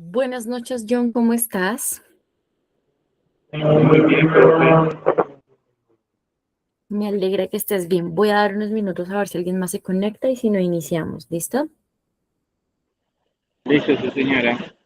Buenas noches, John, ¿cómo estás? Muy bien, profe. Me alegra que estés bien. Voy a dar unos minutos a ver si alguien más se conecta y si no iniciamos. ¿Listo? Listo, sí, señora.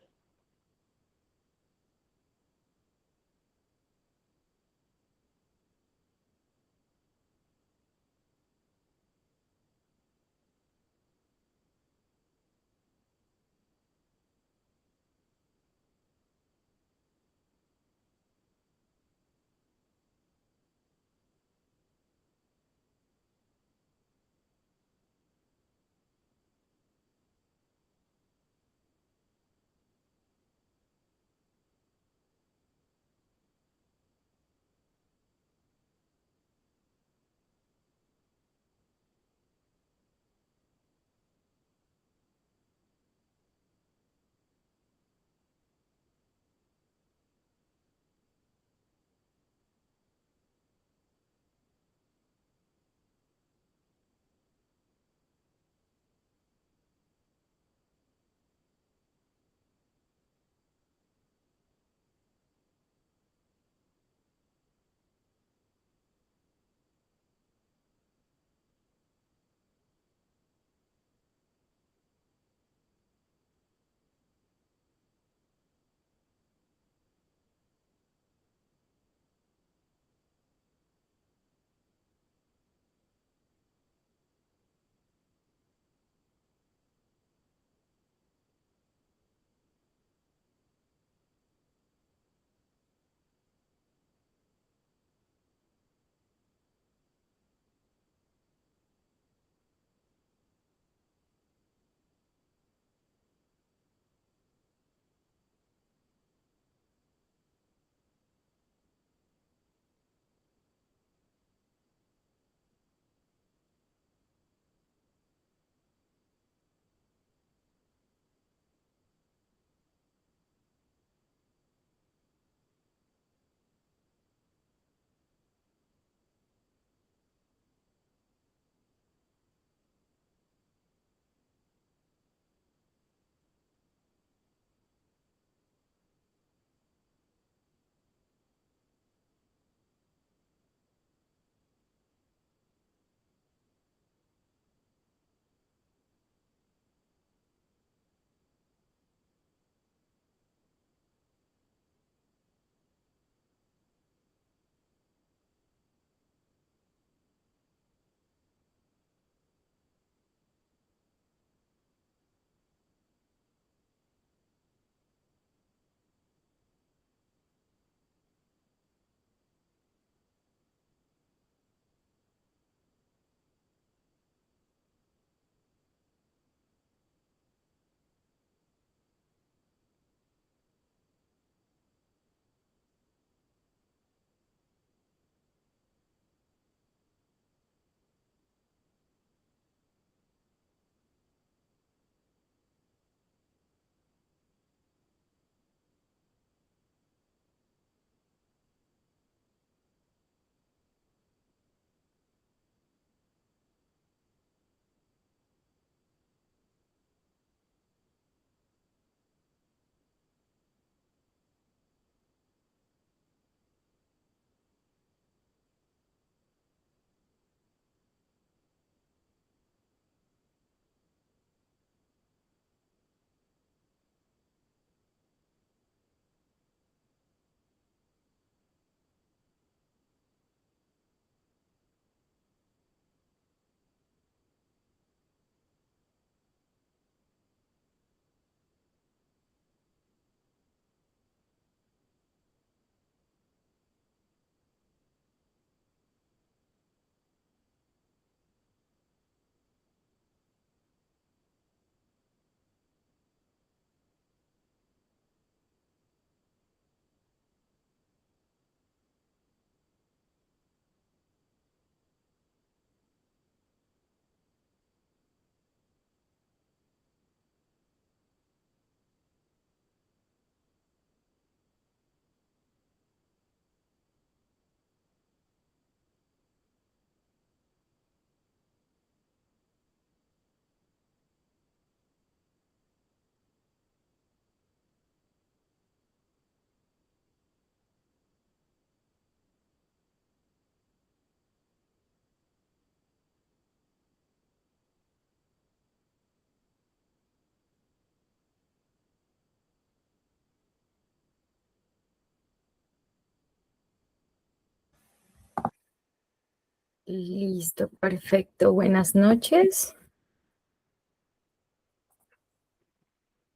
Listo, perfecto. Buenas noches.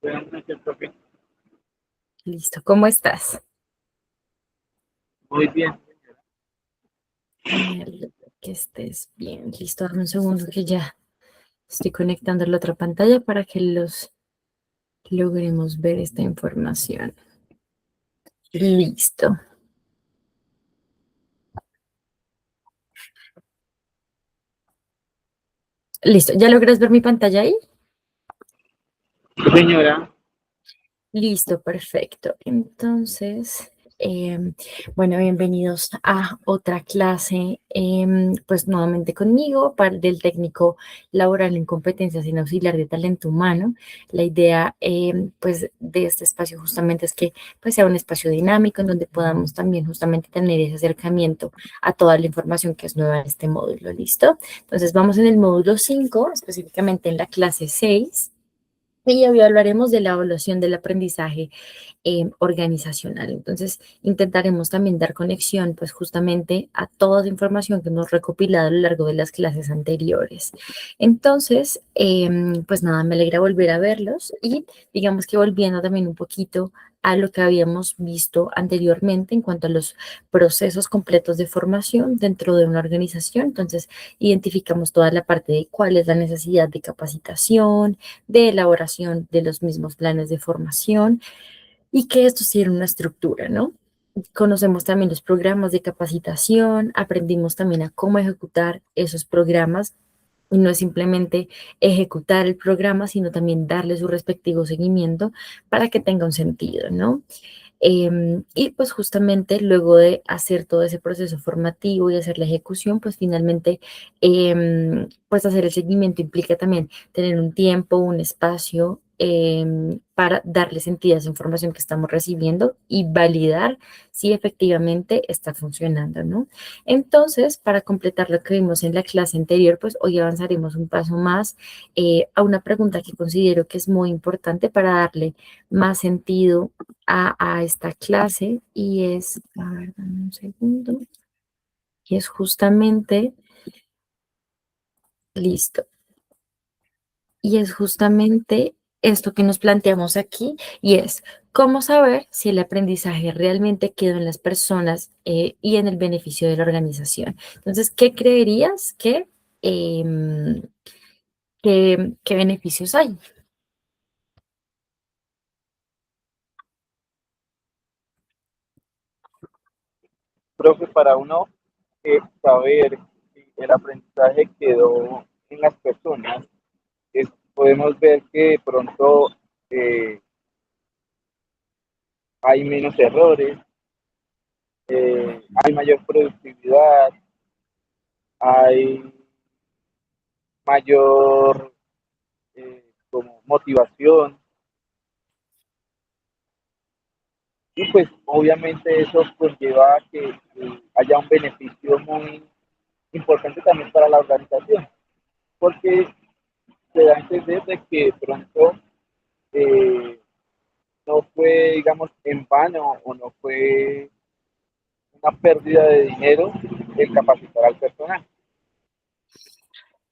Buenas noches, profe. Listo, ¿cómo estás? Muy bien. Me alegro que estés bien. Listo, dame un segundo que ya estoy conectando la otra pantalla para que los logremos ver esta información. Listo. Listo, ¿ya logras ver mi pantalla ahí? Señora, Listo, perfecto. Entonces, bueno, bienvenidos a otra clase, pues nuevamente conmigo, para del técnico laboral en competencias en auxiliar de talento humano. La idea, pues, de este espacio justamente es que pues, sea un espacio dinámico en donde podamos también justamente tener ese acercamiento a toda la información que es nueva en este módulo. ¿Listo? Entonces, vamos en el módulo 5, específicamente en la clase 6. Y hoy hablaremos de la evaluación del aprendizaje organizacional. Entonces, intentaremos también dar conexión, pues justamente a toda la información que hemos recopilado a lo largo de las clases anteriores. Entonces, pues nada, me alegra volver a verlos y digamos que volviendo también un poquito a lo que habíamos visto anteriormente en cuanto a los procesos completos de formación dentro de una organización. Entonces, identificamos toda la parte de cuál es la necesidad de capacitación, de elaboración de los mismos planes de formación y que estos tienen una estructura, ¿no? Conocemos también los programas de capacitación, aprendimos también a cómo ejecutar esos programas. Y no es simplemente ejecutar el programa, sino también darle su respectivo seguimiento para que tenga un sentido, ¿no? Y pues justamente luego de hacer todo ese proceso formativo y hacer la ejecución, pues finalmente, pues hacer el seguimiento implica también tener un tiempo, un espacio para darle sentido a esa información que estamos recibiendo y validar si efectivamente está funcionando, ¿no? Entonces, para completar lo que vimos en la clase anterior, pues hoy avanzaremos un paso más a una pregunta que considero que es muy importante para darle más sentido a esta clase y es, a ver, dame un segundo, y es justamente, listo, y es justamente esto que nos planteamos aquí y es cómo saber si el aprendizaje realmente quedó en las personas y en el beneficio de la organización. Entonces, ¿qué creerías em, qué beneficios hay? profe, para uno saber si el aprendizaje quedó en las personas, podemos ver que de pronto eh, hay menos errores, hay mayor productividad, hay mayor como motivación y pues obviamente eso conlleva a que haya un beneficio muy importante también para la organización, porque se da a entender de que de pronto eh, no fue, digamos, en vano o no fue una pérdida de dinero el capacitar al personal.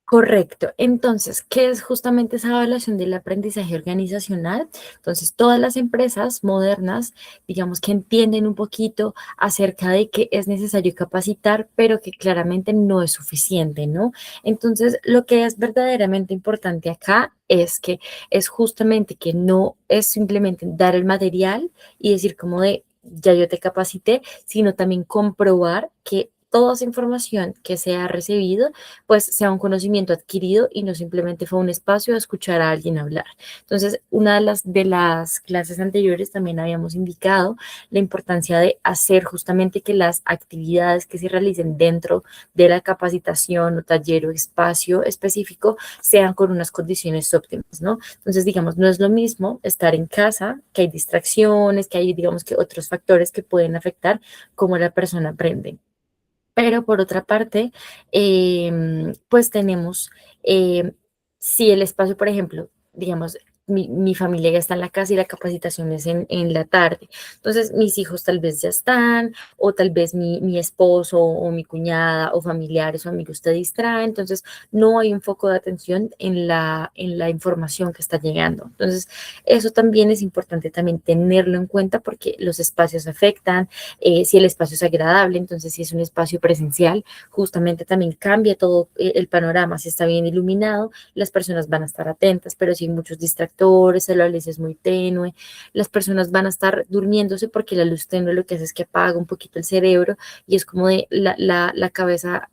Correcto. Entonces, ¿qué es justamente esa evaluación del aprendizaje organizacional? Entonces, todas las empresas modernas, digamos que entienden un poquito acerca de que es necesario capacitar, pero que claramente no es suficiente, ¿no? Entonces, lo que es verdaderamente importante acá es que es justamente que no es simplemente dar el material y decir como de, ya yo te capacité, sino también comprobar que toda esa información que se ha recibido pues sea un conocimiento adquirido y no simplemente fue un espacio a escuchar a alguien hablar. Entonces, una de las clases anteriores también habíamos indicado la importancia de hacer justamente que las actividades que se realicen dentro de la capacitación o taller o espacio específico sean con unas condiciones óptimas, ¿no? Entonces, digamos, no es lo mismo estar en casa, que hay distracciones, que hay, digamos, que otros factores que pueden afectar cómo la persona aprende. Pero por otra parte, pues tenemos, si el espacio, por ejemplo, digamos, mi familia ya está en la casa y la capacitación es en la tarde. Entonces, mis hijos tal vez ya están, o tal vez mi esposo o mi cuñada o familiares o amigos te distraen. Entonces, no hay un foco de atención en la información que está llegando. Entonces, eso también es importante también tenerlo en cuenta porque los espacios afectan, si el espacio es agradable, entonces si es un espacio presencial, justamente también cambia todo el panorama, si está bien iluminado, las personas van a estar atentas, pero si hay muchos distractores, la luz es muy tenue, las personas van a estar durmiéndose porque la luz tenue lo que hace es que apaga un poquito el cerebro y es como de la cabeza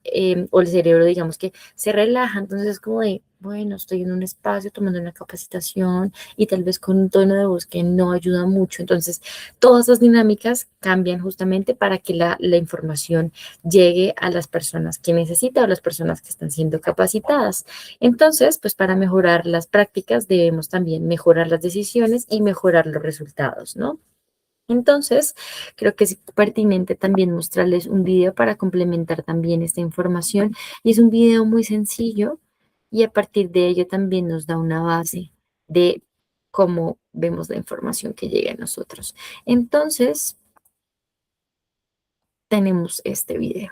o el cerebro, digamos que se relaja, entonces es como de, bueno, estoy en un espacio tomando una capacitación y tal vez con un tono de voz que no ayuda mucho. Entonces, todas esas dinámicas cambian justamente para que la información llegue a las personas que necesitan o las personas que están siendo capacitadas. Entonces, pues para mejorar las prácticas debemos también mejorar las decisiones y mejorar los resultados, ¿no? Entonces, creo que es pertinente también mostrarles un video para complementar también esta información. Y es un video muy sencillo y a partir de ello también nos da una base de cómo vemos la información que llega a nosotros. Entonces, tenemos este video.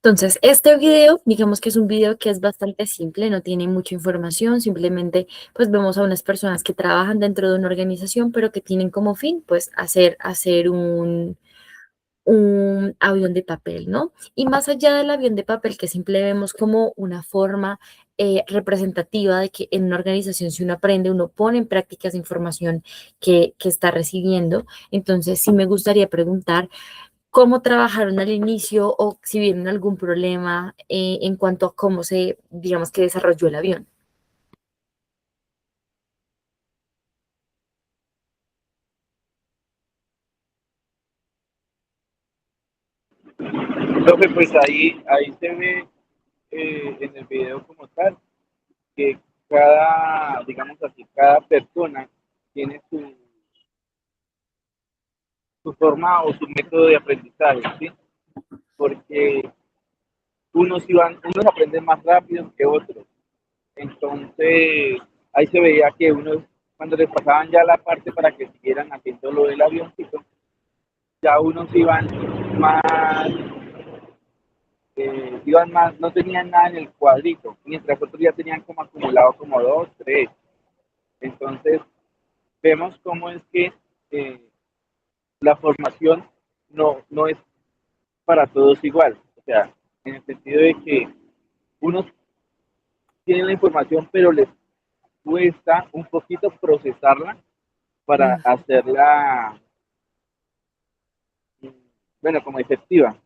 Entonces, este video, digamos que es un video que es bastante simple, no tiene mucha información, simplemente pues vemos a unas personas que trabajan dentro de una organización, pero que tienen como fin pues hacer un avión de papel, ¿no? Y más allá del avión de papel, que simple vemos como una forma representativa de que en una organización si uno aprende, uno pone en práctica esa información que está recibiendo. Entonces, sí me gustaría preguntar cómo trabajaron al inicio o si vieron algún problema en cuanto a cómo se, digamos que desarrolló el avión. Profe, pues ahí se ve en el video como tal que digamos así, cada persona tiene su forma o su método de aprendizaje, ¿sí? Porque unos aprenden más rápido que otros. Entonces, ahí se veía que unos, cuando les pasaban ya la parte para que siguieran haciendo lo del avioncito, ya unos iban más, no tenían nada en el cuadrito, mientras otros ya tenían como acumulado como dos, tres. Entonces, vemos cómo es que eh, la formación no es para todos igual. O sea, en el sentido de que unos tienen la información, pero les cuesta un poquito procesarla para Mm. hacerla, bueno, como efectiva.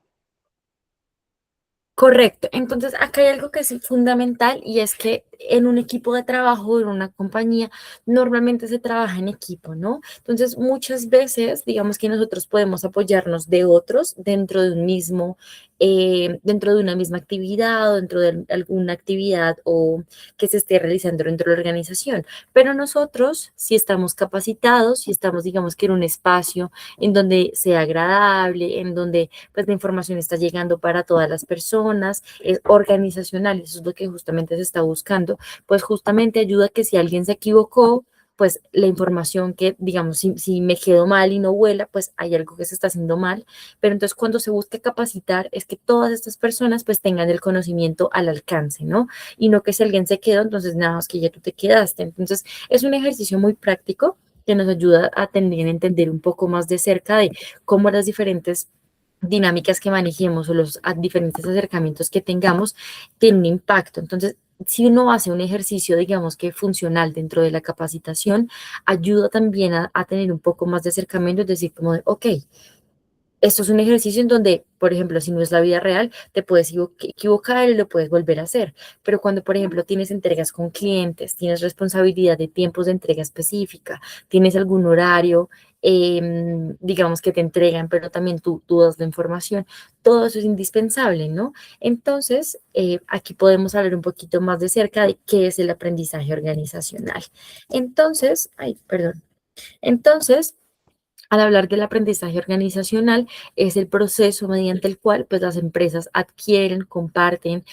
Correcto. Entonces, acá hay algo que es fundamental y es que en un equipo de trabajo, en una compañía, normalmente se trabaja en equipo, ¿no? Entonces, muchas veces, digamos que nosotros podemos apoyarnos de otros dentro de un mismo, dentro de una misma actividad o dentro de alguna actividad o que se esté realizando dentro de la organización. Pero nosotros, si estamos capacitados, si estamos, digamos que en un espacio en donde sea agradable, en donde pues la información está llegando para todas las personas, es organizacional, eso es lo que justamente se está buscando, pues justamente ayuda a que si alguien se equivocó pues la información que, digamos, si me quedo mal y no vuela, pues hay algo que se está haciendo mal. Pero entonces cuando se busca capacitar es que todas estas personas pues tengan el conocimiento al alcance, ¿no? Y no que si alguien se quedó, entonces nada más que ya tú te quedaste. Entonces es un ejercicio muy práctico que nos ayuda a también entender un poco más de cerca de cómo las diferentes dinámicas que manejemos o los diferentes acercamientos que tengamos tienen un impacto. Entonces, si uno hace un ejercicio, digamos que funcional dentro de la capacitación, ayuda también a tener un poco más de acercamiento, es decir, como de, ok, esto es un ejercicio en donde, por ejemplo, si no es la vida real, te puedes equivocar y lo puedes volver a hacer. Pero cuando, por ejemplo, tienes entregas con clientes, tienes responsabilidad de tiempos de entrega específica, tienes algún horario, digamos que te entregan, pero también tú das la información, todo eso es indispensable, ¿no? Entonces, aquí podemos hablar un poquito más de cerca de qué es el aprendizaje organizacional. Entonces, ay, perdón. Entonces, al hablar del aprendizaje organizacional, es el proceso mediante el cual pues, las empresas adquieren, comparten,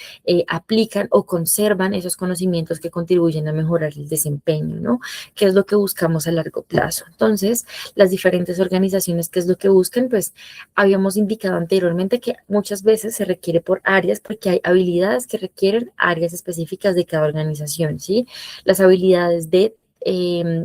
aplican o conservan esos conocimientos que contribuyen a mejorar el desempeño, ¿no? ¿Qué es lo que buscamos a largo plazo? Entonces, las diferentes organizaciones, ¿qué es lo que buscan? Pues habíamos indicado anteriormente que muchas veces se requiere por áreas porque hay habilidades que requieren áreas específicas de cada organización, ¿sí? Las habilidades de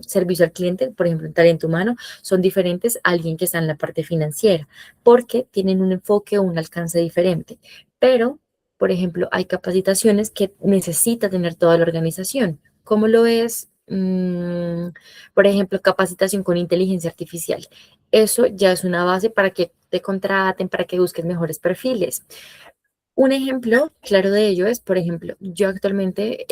servicio al cliente, por ejemplo, en talento humano, son diferentes a alguien que está en la parte financiera, porque tienen un enfoque o un alcance diferente. Pero, por ejemplo, hay capacitaciones que necesita tener toda la organización. ¿Cómo lo es? Por ejemplo, capacitación con inteligencia artificial. Eso ya es una base para que te contraten, para que busques mejores perfiles. Un ejemplo claro de ello es, por ejemplo, yo actualmente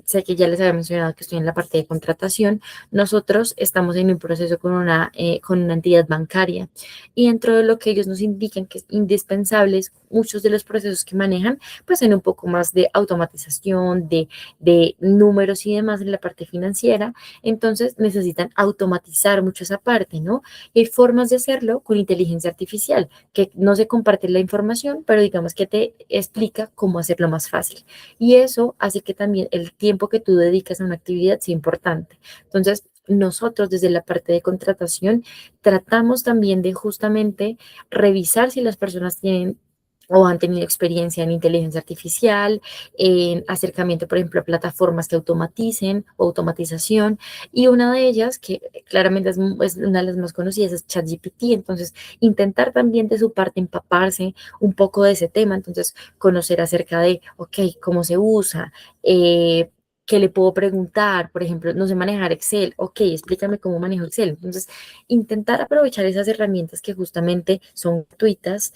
sé que ya les había mencionado que estoy en la parte de contratación. Nosotros estamos en un proceso con una entidad bancaria y dentro de lo que ellos nos indican que es indispensable, muchos de los procesos que manejan, pues en un poco más de automatización, de números y demás en la parte financiera. Entonces necesitan automatizar mucho esa parte, ¿no? Y hay formas de hacerlo con inteligencia artificial que no se comparte la información, pero digamos que te explica cómo hacerlo más fácil. Y eso hace que también el tiempo que tú dedicas a una actividad sea importante. Entonces, nosotros desde la parte de contratación tratamos también de justamente revisar si las personas tienen o han tenido experiencia en inteligencia artificial, en acercamiento, por ejemplo, a plataformas que automaticen o automatización. Y una de ellas, que claramente es una de las más conocidas, es ChatGPT. Entonces, intentar también de su parte empaparse un poco de ese tema. Entonces, conocer acerca de, ok, cómo se usa, qué le puedo preguntar, por ejemplo, no sé manejar Excel, ok, explícame cómo manejo Excel. Entonces, intentar aprovechar esas herramientas que justamente son gratuitas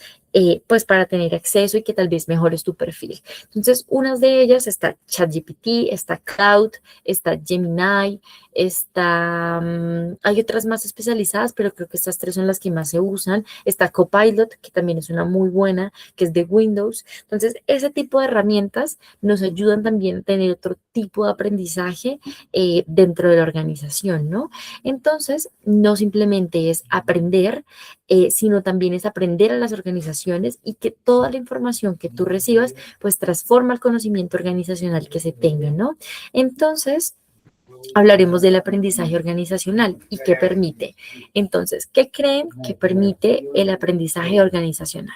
pues para tener acceso y que tal vez mejores tu perfil. Entonces, unas de ellas está ChatGPT, está Cloud, está Gemini, hay otras más especializadas, pero creo que estas tres son las que más se usan. Está Copilot, que también es una muy buena, que es de Windows. Entonces, ese tipo de herramientas nos ayudan también a tener otro tipo de aprendizaje dentro de la organización, ¿no? Entonces, no simplemente es aprender, sino también es aprender a las organizaciones y que toda la información que tú recibas, pues transforma el conocimiento organizacional que se tenga, ¿no? Entonces, hablaremos del aprendizaje organizacional y qué permite. Entonces, ¿qué creen que permite el aprendizaje organizacional?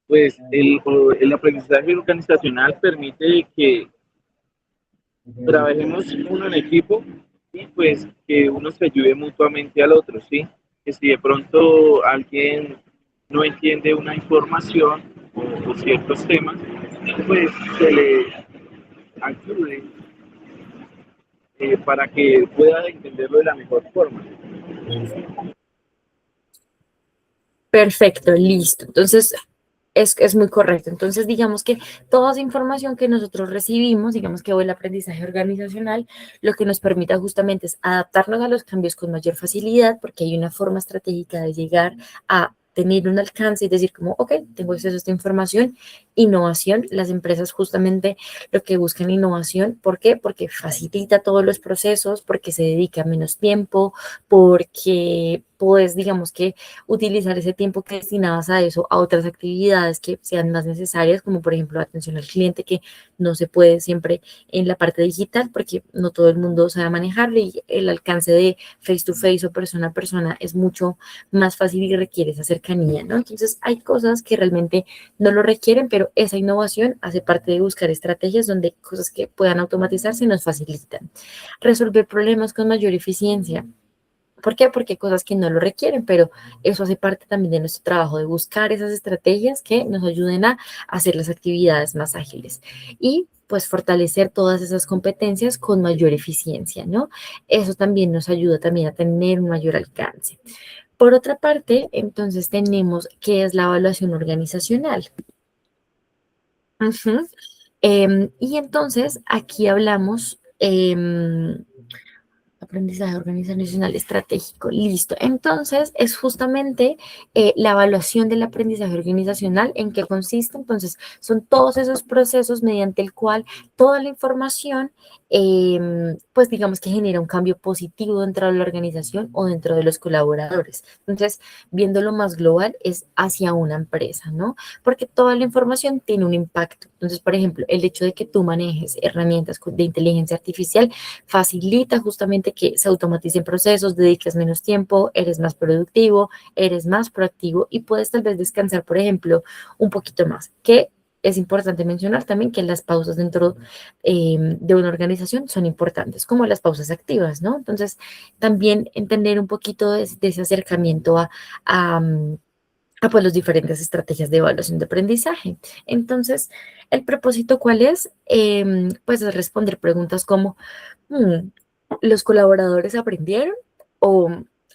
Pues el aprendizaje organizacional permite que trabajemos uno en equipo y pues que uno se ayude mutuamente al otro, ¿sí? Que si de pronto alguien no entiende una información o ciertos temas, pues se le ayude para que pueda entenderlo de la mejor forma. Perfecto, listo. Entonces, es muy correcto. Entonces, digamos que toda esa información que nosotros recibimos, digamos que hoy el aprendizaje organizacional, lo que nos permite justamente es adaptarnos a los cambios con mayor facilidad, porque hay una forma estratégica de llegar a tener un alcance y decir como, ok, tengo acceso a esta información, innovación, las empresas justamente lo que buscan innovación, ¿por qué? Porque facilita todos los procesos, porque se dedica menos tiempo, porque puedes, digamos que, utilizar ese tiempo que destinabas a eso, a otras actividades que sean más necesarias, como por ejemplo atención al cliente, que no se puede siempre en la parte digital, porque no todo el mundo sabe manejarlo y el alcance de face to face o persona a persona es mucho más fácil y requiere esa cercanía, ¿no? Entonces, hay cosas que realmente no lo requieren, pero esa innovación hace parte de buscar estrategias donde cosas que puedan automatizarse nos facilitan. Resolver problemas con mayor eficiencia. ¿Por qué? Porque hay cosas que no lo requieren, pero eso hace parte también de nuestro trabajo, de buscar esas estrategias que nos ayuden a hacer las actividades más ágiles y pues fortalecer todas esas competencias con mayor eficiencia, ¿no? Eso también nos ayuda también a tener un mayor alcance. Por otra parte, entonces tenemos qué es la evaluación organizacional. Ujú. Y entonces aquí hablamos aprendizaje organizacional estratégico, listo. Entonces, es justamente la evaluación del aprendizaje organizacional, ¿en qué consiste? Entonces, son todos esos procesos mediante el cual toda la información, pues digamos que genera un cambio positivo dentro de la organización o dentro de los colaboradores. Entonces, viéndolo más global, es hacia una empresa, ¿no? Porque toda la información tiene un impacto. Entonces, por ejemplo, el hecho de que tú manejes herramientas de inteligencia artificial facilita justamente que se automaticen procesos, dediques menos tiempo, eres más productivo, eres más proactivo y puedes tal vez descansar, por ejemplo, un poquito más, que es importante mencionar también que las pausas dentro de una organización son importantes, como las pausas activas, ¿no? Entonces, también entender un poquito de ese acercamiento a pues, las diferentes estrategias de evaluación de aprendizaje. Entonces, ¿el propósito cuál es? Pues es responder preguntas como, Mm, ¿los colaboradores aprendieron o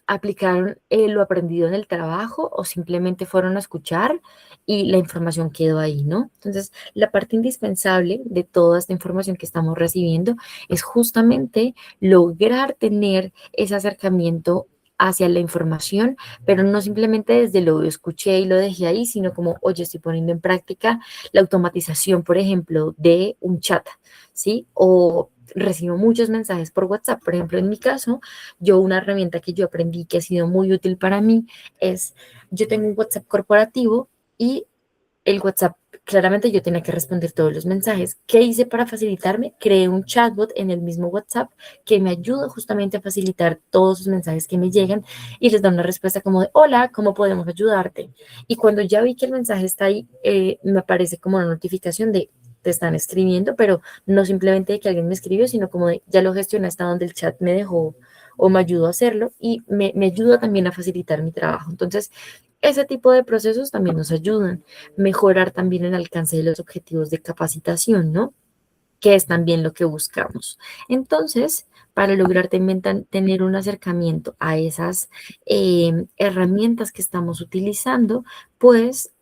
aplicaron lo aprendido en el trabajo o simplemente fueron a escuchar y la información quedó ahí, ¿no? Entonces, la parte indispensable de toda esta información que estamos recibiendo es justamente lograr tener ese acercamiento hacia la información, pero no simplemente desde lo escuché y lo dejé ahí, sino como, oye, estoy poniendo en práctica la automatización, por ejemplo, de un chat, ¿sí? O recibo muchos mensajes por WhatsApp. Por ejemplo, en mi caso, yo una herramienta que yo aprendí que ha sido muy útil para mí es, yo tengo un WhatsApp corporativo y el WhatsApp, claramente yo tenía que responder todos los mensajes. ¿Qué hice para facilitarme? Creé un chatbot en el mismo WhatsApp que me ayuda justamente a facilitar todos los mensajes que me llegan y les da una respuesta como de, hola, ¿cómo podemos ayudarte? Y cuando ya vi que el mensaje está ahí, me aparece como una notificación de, te están escribiendo, pero no simplemente de que alguien me escribió, sino como de, ya lo gestioné hasta donde el chat me dejó o me ayudó a hacerlo y me ayuda también a facilitar mi trabajo. Entonces, ese tipo de procesos también nos ayudan mejorar también el alcance de los objetivos de capacitación, ¿no? Que es también lo que buscamos. Entonces, para lograr también tener un acercamiento a esas herramientas que estamos utilizando, pues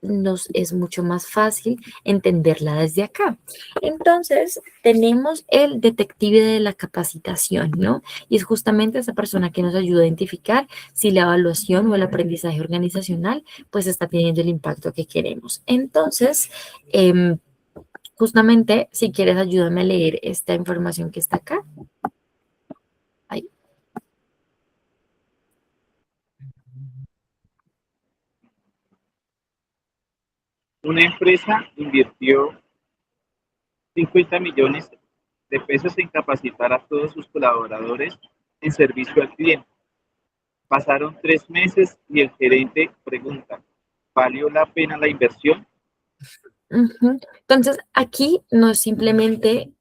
nos es mucho más fácil entenderla desde acá. Entonces, tenemos el detective de la capacitación, ¿no? Y es justamente esa persona que nos ayuda a identificar si la evaluación o el aprendizaje organizacional pues está teniendo el impacto que queremos. Entonces, justamente, si quieres, ayúdame a leer esta información que está acá. Ahí. Una empresa invirtió 50 millones de pesos en capacitar a todos sus colaboradores en servicio al cliente. Pasaron 3 meses y el gerente pregunta, ¿valió la pena la inversión? Ujú. Entonces, aquí no es simplemente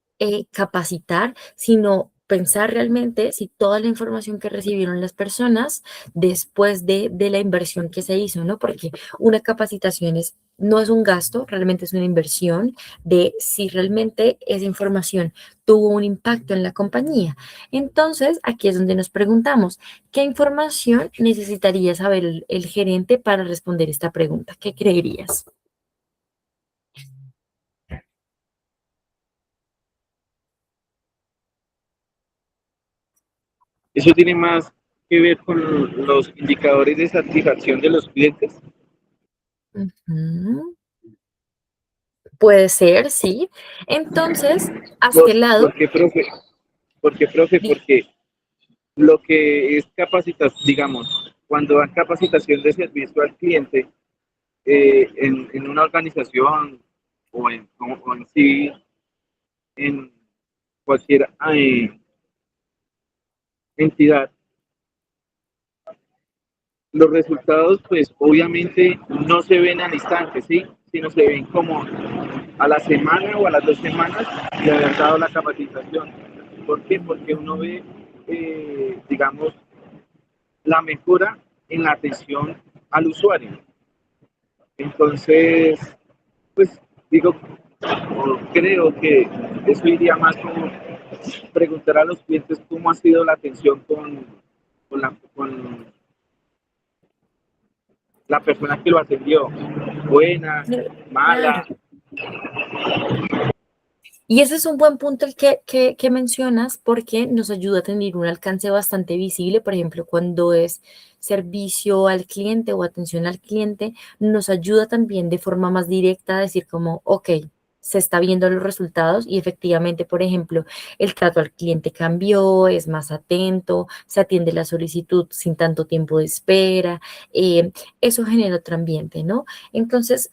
capacitar, sino pensar realmente si toda la información que recibieron las personas después de la inversión que se hizo, ¿no? Porque una capacitación no es un gasto, realmente es una inversión de si realmente esa información tuvo un impacto en la compañía. Entonces, aquí es donde nos preguntamos, ¿qué información necesitaría saber el gerente para responder esta pregunta? ¿Qué creerías? Eso tiene más que ver con los indicadores de satisfacción de los clientes. Ujú. Puede ser, sí. Entonces, a este Por, lado, ¿Por qué, profe? ¿Por qué, profe? di- Porque lo que es capacitación, digamos, cuando dan capacitación de servicio al cliente en una organización o en sí, en cualquier entidad, los resultados pues obviamente no se ven al instante, ¿sí? Sino se ven como a la semana o a las 2 semanas de haber dado la capacitación. ¿Por qué? Porque uno ve, digamos, la mejora en la atención al usuario. Entonces, pues digo, o creo que eso iría más como preguntar a los clientes cómo ha sido la atención con la persona que lo atendió. Buena, Claro. mala. Y ese es un buen punto el que mencionas porque nos ayuda a tener un alcance bastante visible, por ejemplo, cuando es servicio al cliente o atención al cliente, nos ayuda también de forma más directa a decir como, ok, se está viendo los resultados y efectivamente, por ejemplo, el trato al cliente cambió, es más atento, se atiende la solicitud sin tanto tiempo de espera, eh, eso genera otro ambiente, ¿no? Entonces,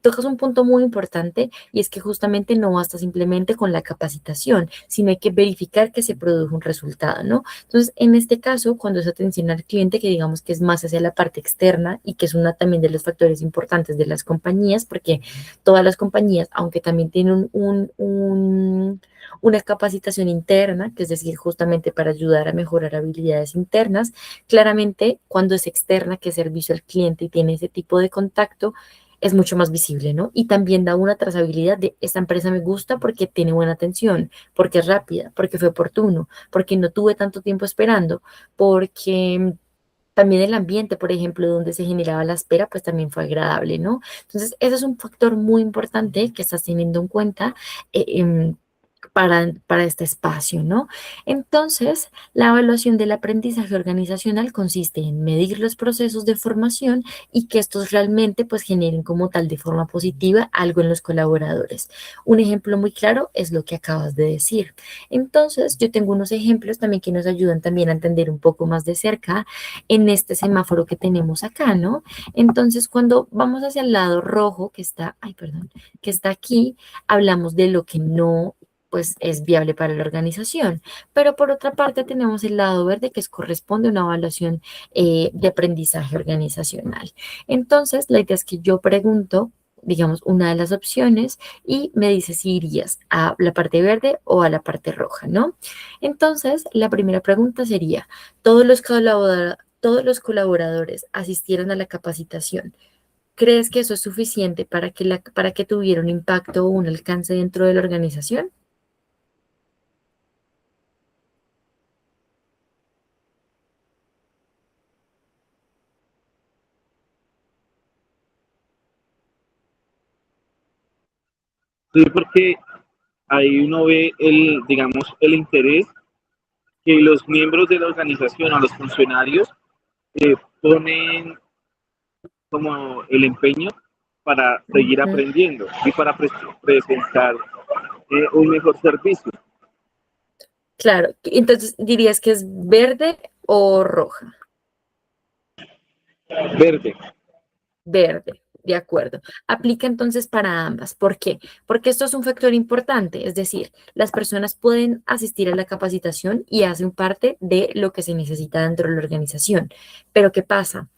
tocas un punto muy importante y es que justamente no basta simplemente con la capacitación, sino hay que verificar que se produjo un resultado, ¿no? Entonces, en este caso, cuando es atención al cliente, que digamos que es más hacia la parte externa y que es una también de los factores importantes de las compañías, porque todas las compañías, aunque también tienen una capacitación interna, que es decir, justamente para ayudar a mejorar habilidades internas, claramente cuando es externa, que es servicio al cliente y tiene ese tipo de contacto, es mucho más visible, ¿no? Y también da una trazabilidad de esta empresa me gusta porque tiene buena atención, porque es rápida, porque fue oportuno, porque no tuve tanto tiempo esperando, porque también el ambiente, por ejemplo, donde se generaba la espera, pues también fue agradable, ¿no? Entonces, ese es un factor muy importante que estás teniendo en cuenta para este espacio, ¿no? Entonces, la evaluación del aprendizaje organizacional consiste en medir los procesos de formación y que estos realmente pues generen como tal de forma positiva algo en los colaboradores. Un ejemplo muy claro es lo que acabas de decir. Entonces, yo tengo unos ejemplos también que nos ayudan también a entender un poco más de cerca en este semáforo que tenemos acá, ¿no? Entonces, cuando vamos hacia el lado rojo que está, ay, perdón, que está aquí, hablamos de lo que no pues es viable para la organización. Pero por otra parte tenemos el lado verde que corresponde a una evaluación de aprendizaje organizacional. Entonces, la idea es que yo pregunto, digamos, una de las opciones y me dice si irías a la parte verde o a la parte roja, ¿no? Entonces, la primera pregunta sería, todos los colaboradores asistieron a la capacitación. ¿Crees que eso es suficiente para que tuviera un impacto o un alcance dentro de la organización? Sí, porque ahí uno ve digamos, el interés que los miembros de la organización o los funcionarios ponen como el empeño para seguir Ujú. aprendiendo y para presentar un mejor servicio. Claro, entonces dirías que es verde o roja. Verde. Verde, de acuerdo. Aplica entonces para ambas. ¿Por qué? Porque esto es un factor importante, es decir, las personas pueden asistir a la capacitación y hacen parte de lo que se necesita dentro de la organización. Pero ¿qué pasa?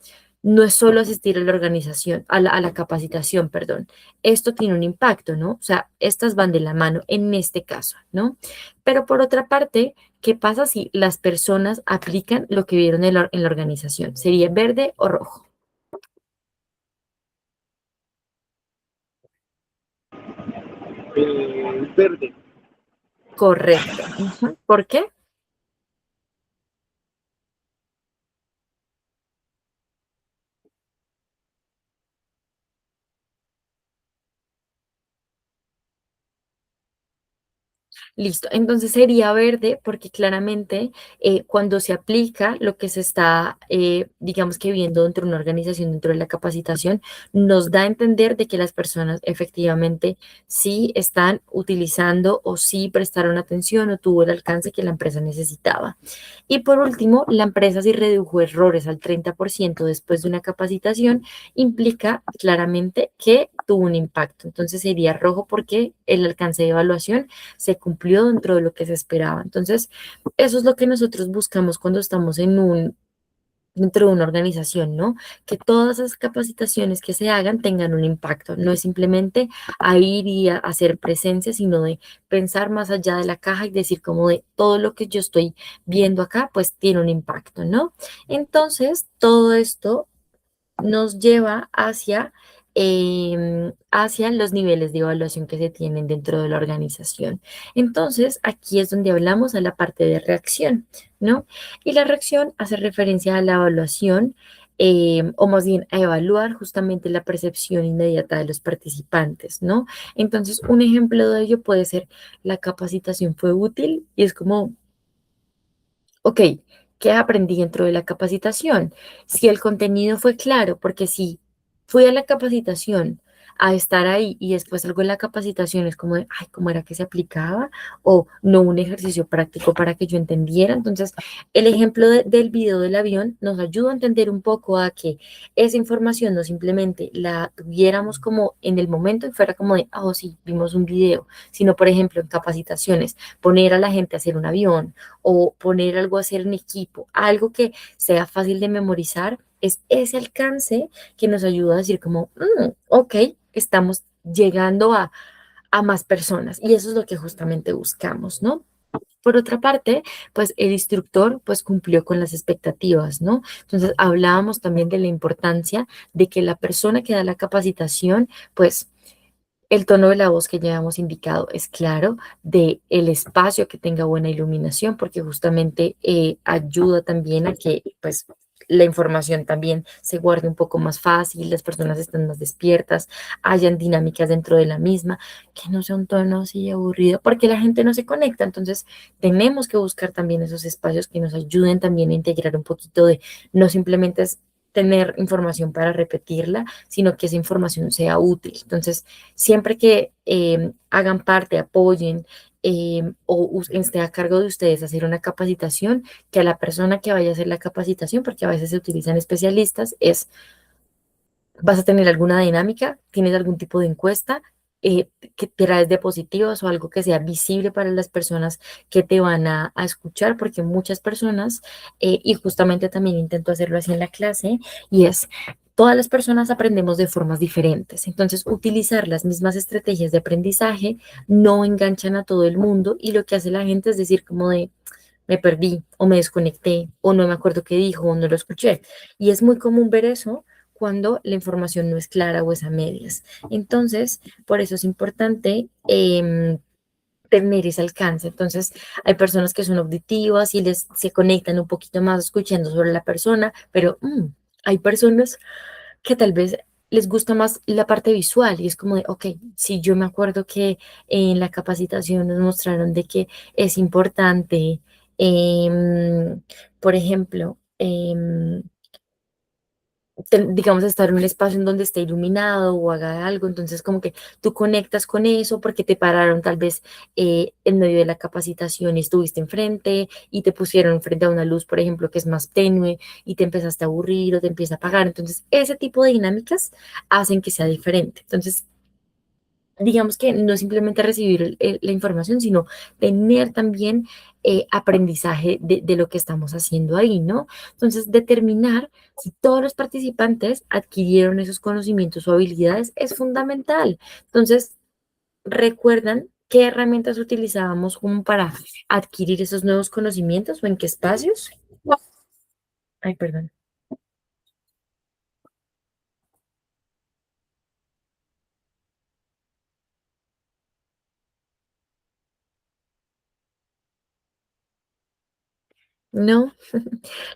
No es solo asistir a la organización, a la capacitación, perdón. Esto tiene un impacto, ¿no? O sea, estas van de la mano en este caso, ¿no? Pero por otra parte, ¿qué pasa si las personas aplican lo que vieron en la organización? ¿Sería verde o rojo? Verde. Correcto. Ujú. ¿Por qué? Listo, entonces sería verde porque claramente cuando se aplica lo que se está, digamos que viendo dentro de una organización, dentro de la capacitación, nos da a entender de que las personas efectivamente sí están utilizando o sí prestaron atención o tuvo el alcance que la empresa necesitaba. Y por último, la empresa si redujo errores al 30% después de una capacitación, implica claramente que tuvo un impacto. Entonces sería rojo porque el alcance de evaluación se cumplió dentro de lo que se esperaba. Entonces, eso es lo que nosotros buscamos cuando estamos dentro de una organización, ¿no? Que todas esas capacitaciones que se hagan tengan un impacto. No es simplemente a ir y a hacer presencia, sino de pensar más allá de la caja y decir como de todo lo que yo estoy viendo acá, pues tiene un impacto, ¿no? Entonces, todo esto nos lleva hacia los niveles de evaluación que se tienen dentro de la organización. Entonces, aquí es donde hablamos a la parte de reacción, ¿no? Y la reacción hace referencia a la evaluación, o más bien a evaluar justamente la percepción inmediata de los participantes, ¿no? Entonces, un ejemplo de ello puede ser la capacitación fue útil y es como ok, ¿qué aprendí dentro de la capacitación? Si el contenido fue claro, porque si fui a la capacitación a estar ahí y después algo en la capacitación es como de, ay, ¿cómo era que se aplicaba? O no un ejercicio práctico para que yo entendiera. Entonces, el ejemplo del video del avión nos ayuda a entender un poco a que esa información no simplemente la tuviéramos como en el momento y fuera como de, oh, sí, vimos un video, sino, por ejemplo, en capacitaciones, poner a la gente a hacer un avión o poner algo a hacer en equipo, algo que sea fácil de memorizar, es ese alcance que nos ayuda a decir como, ok, estamos llegando a más personas y eso es lo que justamente buscamos, ¿no? Por otra parte, pues el instructor pues cumplió con las expectativas, ¿no? Entonces hablábamos también de la importancia de que la persona que da la capacitación pues el tono de la voz que ya hemos indicado es claro, de el espacio que tenga buena iluminación, porque justamente ayuda también a que pues la información también se guarde un poco más fácil, las personas estén más despiertas, hayan dinámicas dentro de la misma, que no sea un tono así aburrido, porque la gente no se conecta. Entonces tenemos que buscar también esos espacios que nos ayuden también a integrar un poquito de, no simplemente es tener información para repetirla, sino que esa información sea útil. Entonces, siempre que hagan parte, apoyen esté a cargo de ustedes hacer una capacitación, que a la persona que vaya a hacer la capacitación, porque a veces se utilizan especialistas, vas a tener alguna dinámica, tienes algún tipo de encuesta que traes diapositivas o algo que sea visible para las personas que te van a escuchar, porque muchas personas, y justamente también intento hacerlo así en la clase, y es, todas las personas aprendemos de formas diferentes, entonces utilizar las mismas estrategias de aprendizaje no enganchan a todo el mundo y lo que hace la gente es decir como de, me perdí o me desconecté o no me acuerdo qué dijo o no lo escuché. Y es muy común ver eso cuando la información no es clara o es a medias. Entonces, por eso es importante tener ese alcance. Entonces, hay personas que son auditivas y se conectan un poquito más escuchando sobre la persona, pero hay personas que tal vez les gusta más la parte visual y es como de, ok, si yo me acuerdo que en la capacitación nos mostraron de que es importante, em, por ejemplo, digamos, estar en un espacio en donde esté iluminado o haga algo, entonces como que tú conectas con eso porque te pararon tal vez en medio de la capacitación y estuviste enfrente y te pusieron frente a una luz, por ejemplo, que es más tenue y te empezaste a aburrir o te empieza a apagar, entonces ese tipo de dinámicas hacen que sea diferente. Entonces, digamos que no simplemente recibir la información, sino tener también aprendizaje de lo que estamos haciendo ahí, ¿no? Entonces, determinar si todos los participantes adquirieron esos conocimientos o habilidades es fundamental. Entonces, ¿recuerdan qué herramientas utilizábamos como para adquirir esos nuevos conocimientos o en qué espacios? Ay, perdón. ¿No?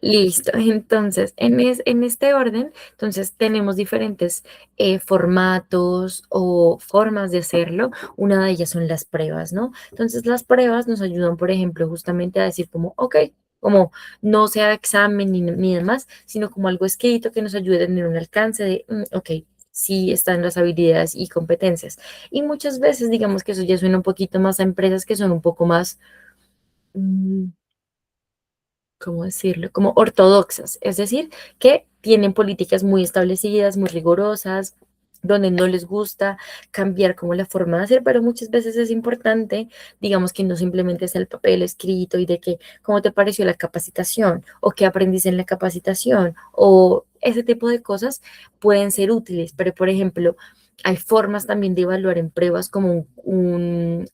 Listo. Entonces, en este orden, entonces tenemos diferentes formatos o formas de hacerlo. Una de ellas son las pruebas, ¿no? Entonces, las pruebas nos ayudan, por ejemplo, justamente a decir como, ok, como no sea examen ni demás, sino como algo escrito que nos ayude a tener un alcance de, ok, sí están las habilidades y competencias. Y muchas veces, digamos que eso ya suena un poquito más a empresas que son un poco más... mm, ¿cómo decirlo? Como ortodoxas, es decir, que tienen políticas muy establecidas, muy rigurosas, donde no les gusta cambiar como la forma de hacer, pero muchas veces es importante, digamos que no simplemente sea el papel escrito y de que cómo te pareció la capacitación o qué aprendiste en la capacitación o ese tipo de cosas pueden ser útiles, pero por ejemplo, hay formas también de evaluar en pruebas como un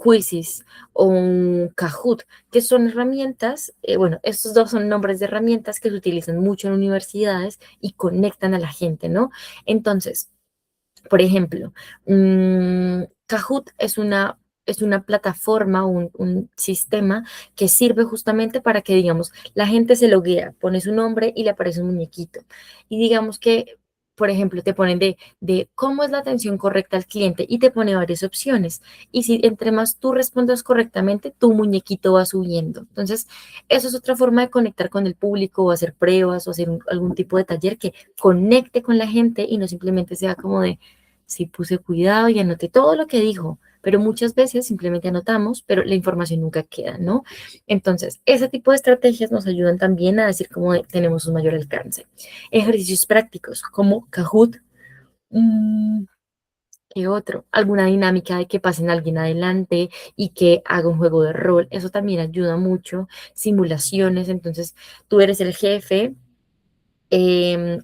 quizzes o un Kahoot, que son herramientas, bueno, estos dos son nombres de herramientas que se utilizan mucho en universidades y conectan a la gente, ¿no? Entonces, por ejemplo, Kahoot es una plataforma, un sistema que sirve justamente para que, digamos, la gente se loguea, pone su nombre y le aparece un muñequito. Y digamos que, por ejemplo, te ponen de cómo es la atención correcta al cliente y te pone varias opciones. Y si entre más tú respondas correctamente, tu muñequito va subiendo. Entonces, eso es otra forma de conectar con el público o hacer pruebas o hacer algún tipo de taller que conecte con la gente y no simplemente sea como de sí puse cuidado y anoté todo lo que dijo, pero muchas veces simplemente anotamos, pero la información nunca queda, ¿no? Entonces, ese tipo de estrategias nos ayudan también a decir cómo tenemos un mayor alcance. Ejercicios prácticos como Kahoot, mm, ¿qué otro? Alguna dinámica de que pasen alguien adelante y que haga un juego de rol, eso también ayuda mucho. Simulaciones, entonces tú eres el jefe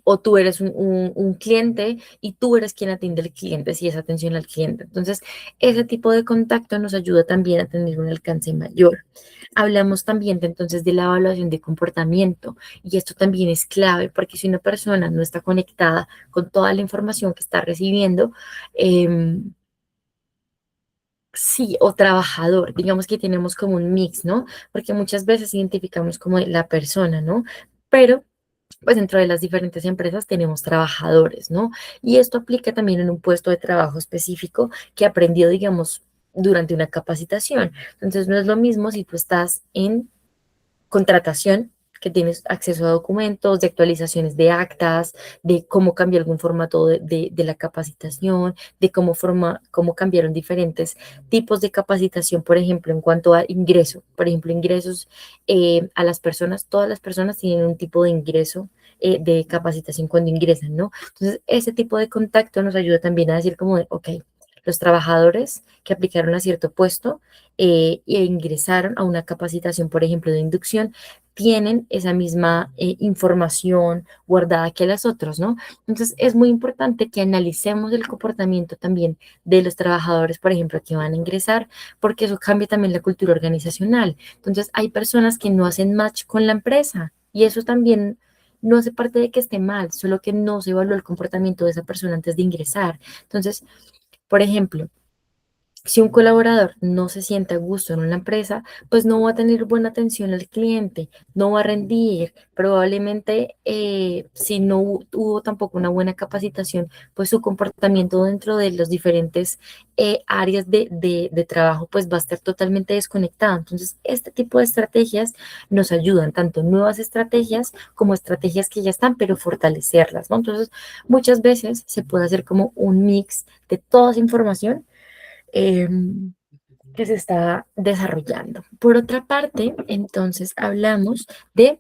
o tú eres un cliente y tú eres quien atiende al cliente, si es atención al cliente. Entonces, ese tipo de contacto nos ayuda también a tener un alcance mayor. Hablamos también entonces de la evaluación de comportamiento y esto también es clave porque si una persona no está conectada con toda la información que está recibiendo, sí, o trabajador, digamos que tenemos como un mix, ¿no? Porque muchas veces identificamos como la persona, ¿no? Pero pues dentro de las diferentes empresas tenemos trabajadores, ¿no? Y esto aplica también en un puesto de trabajo específico que aprendió, digamos, durante una capacitación. Entonces, no es lo mismo si tú estás en contratación, que tienes acceso a documentos, de actualizaciones de actas, de cómo cambió algún formato de la capacitación, de cómo cambiaron diferentes tipos de capacitación, por ejemplo, en cuanto a ingreso. Por ejemplo, ingresos a las personas, todas las personas tienen un tipo de ingreso de capacitación cuando ingresan, ¿no? Entonces, ese tipo de contacto nos ayuda también a decir como de, ok, los trabajadores que aplicaron a cierto puesto e ingresaron a una capacitación, por ejemplo, de inducción, tienen esa misma información guardada que las otras, ¿no? Entonces es muy importante que analicemos el comportamiento también de los trabajadores, por ejemplo, que van a ingresar, porque eso cambia también la cultura organizacional. Entonces hay personas que no hacen match con la empresa y eso también no hace parte de que esté mal, solo que no se evaluó el comportamiento de esa persona antes de ingresar. Entonces, por ejemplo, si un colaborador no se siente a gusto en una empresa, pues no va a tener buena atención al cliente, no va a rendir. Probablemente, si no hubo tampoco una buena capacitación, pues su comportamiento dentro de los diferentes áreas de trabajo, pues va a estar totalmente desconectado. Entonces, este tipo de estrategias nos ayudan, tanto nuevas estrategias como estrategias que ya están, pero fortalecerlas, ¿no? Entonces, muchas veces se puede hacer como un mix de toda esa información eh, que se está desarrollando. Por otra parte, entonces hablamos de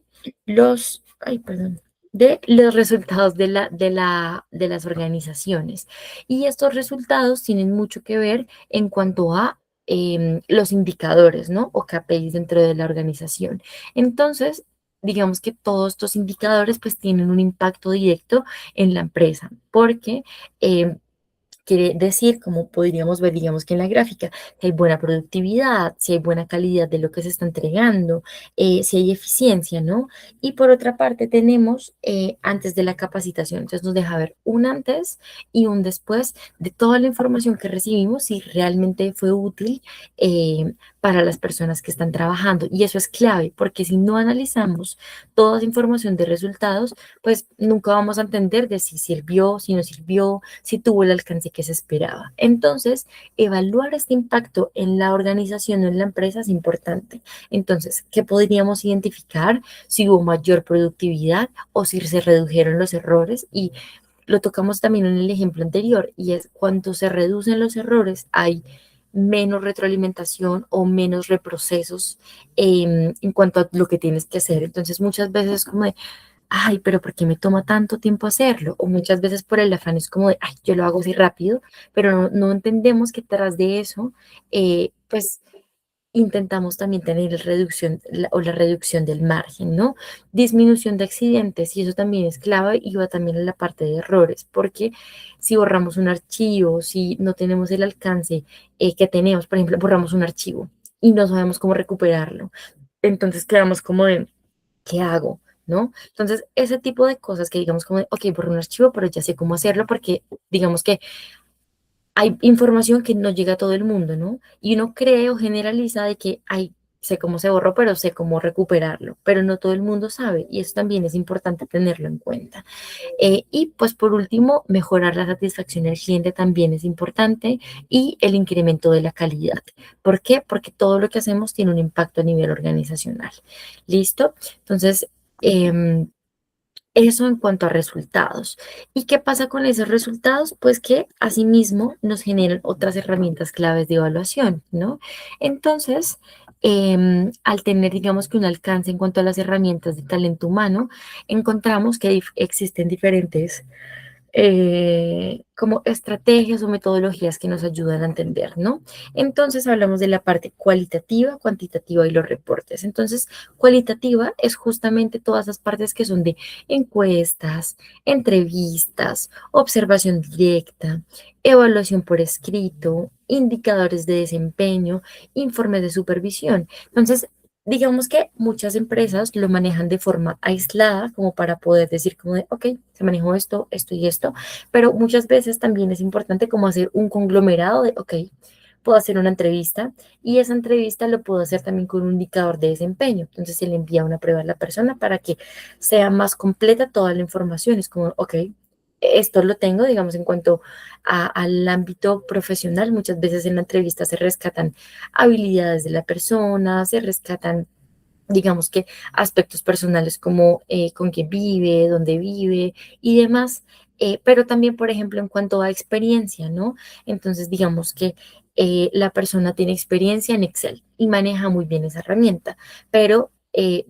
ay, perdón, de los resultados de las organizaciones. Y estos resultados tienen mucho que ver en cuanto a los indicadores, ¿no? O KPIs dentro de la organización. Entonces, digamos que todos estos indicadores pues tienen un impacto directo en la empresa, porque quiere decir, como podríamos ver, digamos que en la gráfica, que hay buena productividad, si hay buena calidad de lo que se está entregando, si hay eficiencia, ¿no? Y por otra parte tenemos antes de la capacitación, entonces nos deja ver un antes y un después de toda la información que recibimos, si realmente fue útil para las personas que están trabajando. Y eso es clave, porque si no analizamos toda esa información de resultados, pues nunca vamos a entender de si sirvió, si no sirvió, si tuvo el alcance que se esperaba. Entonces, evaluar este impacto en la organización o en la empresa es importante. Entonces, ¿qué podríamos identificar? Si hubo mayor productividad o si se redujeron los errores. Y lo tocamos también en el ejemplo anterior, y es cuando se reducen los errores, hay menos retroalimentación o menos reprocesos en cuanto a lo que tienes que hacer. Entonces, muchas veces es como de, ay, pero ¿por qué me toma tanto tiempo hacerlo? O muchas veces por el afán es como de, ay, yo lo hago así rápido, pero no entendemos que tras de eso, pues intentamos también tener la reducción del margen, ¿no? Disminución de accidentes, y eso también es clave y va también en la parte de errores, porque si borramos un archivo, si no tenemos el alcance que tenemos, por ejemplo, borramos un archivo y no sabemos cómo recuperarlo, entonces quedamos como de, ¿qué hago? ¿No? Entonces, ese tipo de cosas que digamos como de, ok, borré un archivo, pero ya sé cómo hacerlo porque digamos que hay información que no llega a todo el mundo, ¿no? Y uno cree o generaliza de que, ay, sé cómo se borró, pero sé cómo recuperarlo, pero no todo el mundo sabe y eso también es importante tenerlo en cuenta. Y pues por último, mejorar la satisfacción del cliente también es importante y el incremento de la calidad. ¿Por qué? Porque todo lo que hacemos tiene un impacto a nivel organizacional. ¿Listo? Entonces, eso en cuanto a resultados. ¿Y qué pasa con esos resultados? Pues que asimismo nos generan otras herramientas claves de evaluación, ¿no? Entonces, al tener, digamos que un alcance en cuanto a las herramientas de talento humano, encontramos que existen diferentes como estrategias o metodologías que nos ayudan a entender, ¿no? Entonces hablamos de la parte cualitativa, cuantitativa y los reportes. Entonces, cualitativa es justamente todas las partes que son de encuestas, entrevistas, observación directa, evaluación por escrito, indicadores de desempeño, informes de supervisión. Entonces, digamos que muchas empresas lo manejan de forma aislada, como para poder decir como de, ok, se manejó esto, esto y esto, pero muchas veces también es importante como hacer un conglomerado de, ok, puedo hacer una entrevista y esa entrevista lo puedo hacer también con un indicador de desempeño. Entonces se le envía una prueba a la persona para que sea más completa toda la información. Es como, ok, esto lo tengo, digamos, en cuanto al ámbito profesional. Muchas veces en la entrevista se rescatan habilidades de la persona, se rescatan, digamos que aspectos personales como con quién vive, dónde vive y demás, pero también, por ejemplo, en cuanto a experiencia, ¿no? Entonces, digamos que la persona tiene experiencia en Excel y maneja muy bien esa herramienta, pero...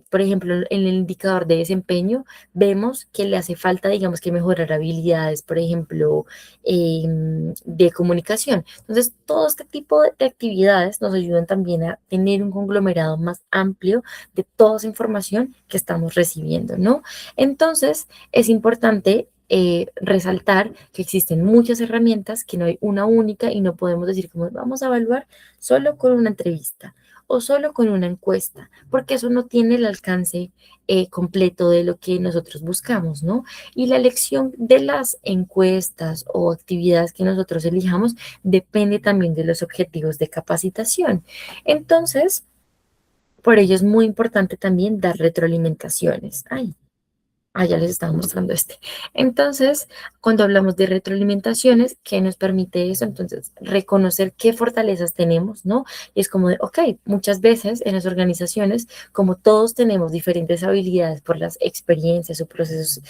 por ejemplo, en el indicador de desempeño vemos que le hace falta, digamos que mejorar habilidades, por ejemplo, de comunicación. Entonces, todo este tipo de actividades nos ayudan también a tener un conglomerado más amplio de toda esa información que estamos recibiendo, ¿no? Entonces, es importante resaltar que existen muchas herramientas, que no hay una única y no podemos decir como vamos a evaluar solo con una entrevista o solo con una encuesta, porque eso no tiene el alcance completo de lo que nosotros buscamos, ¿no? Y la elección de las encuestas o actividades que nosotros elijamos depende también de los objetivos de capacitación. Entonces, por ello es muy importante también dar retroalimentaciones. Ya les estaba mostrando este. Entonces, cuando hablamos de retroalimentaciones, ¿qué nos permite eso? Entonces, reconocer qué fortalezas tenemos, ¿no? Y es como de, ok, muchas veces en las organizaciones, como todos tenemos diferentes habilidades por las experiencias o procesos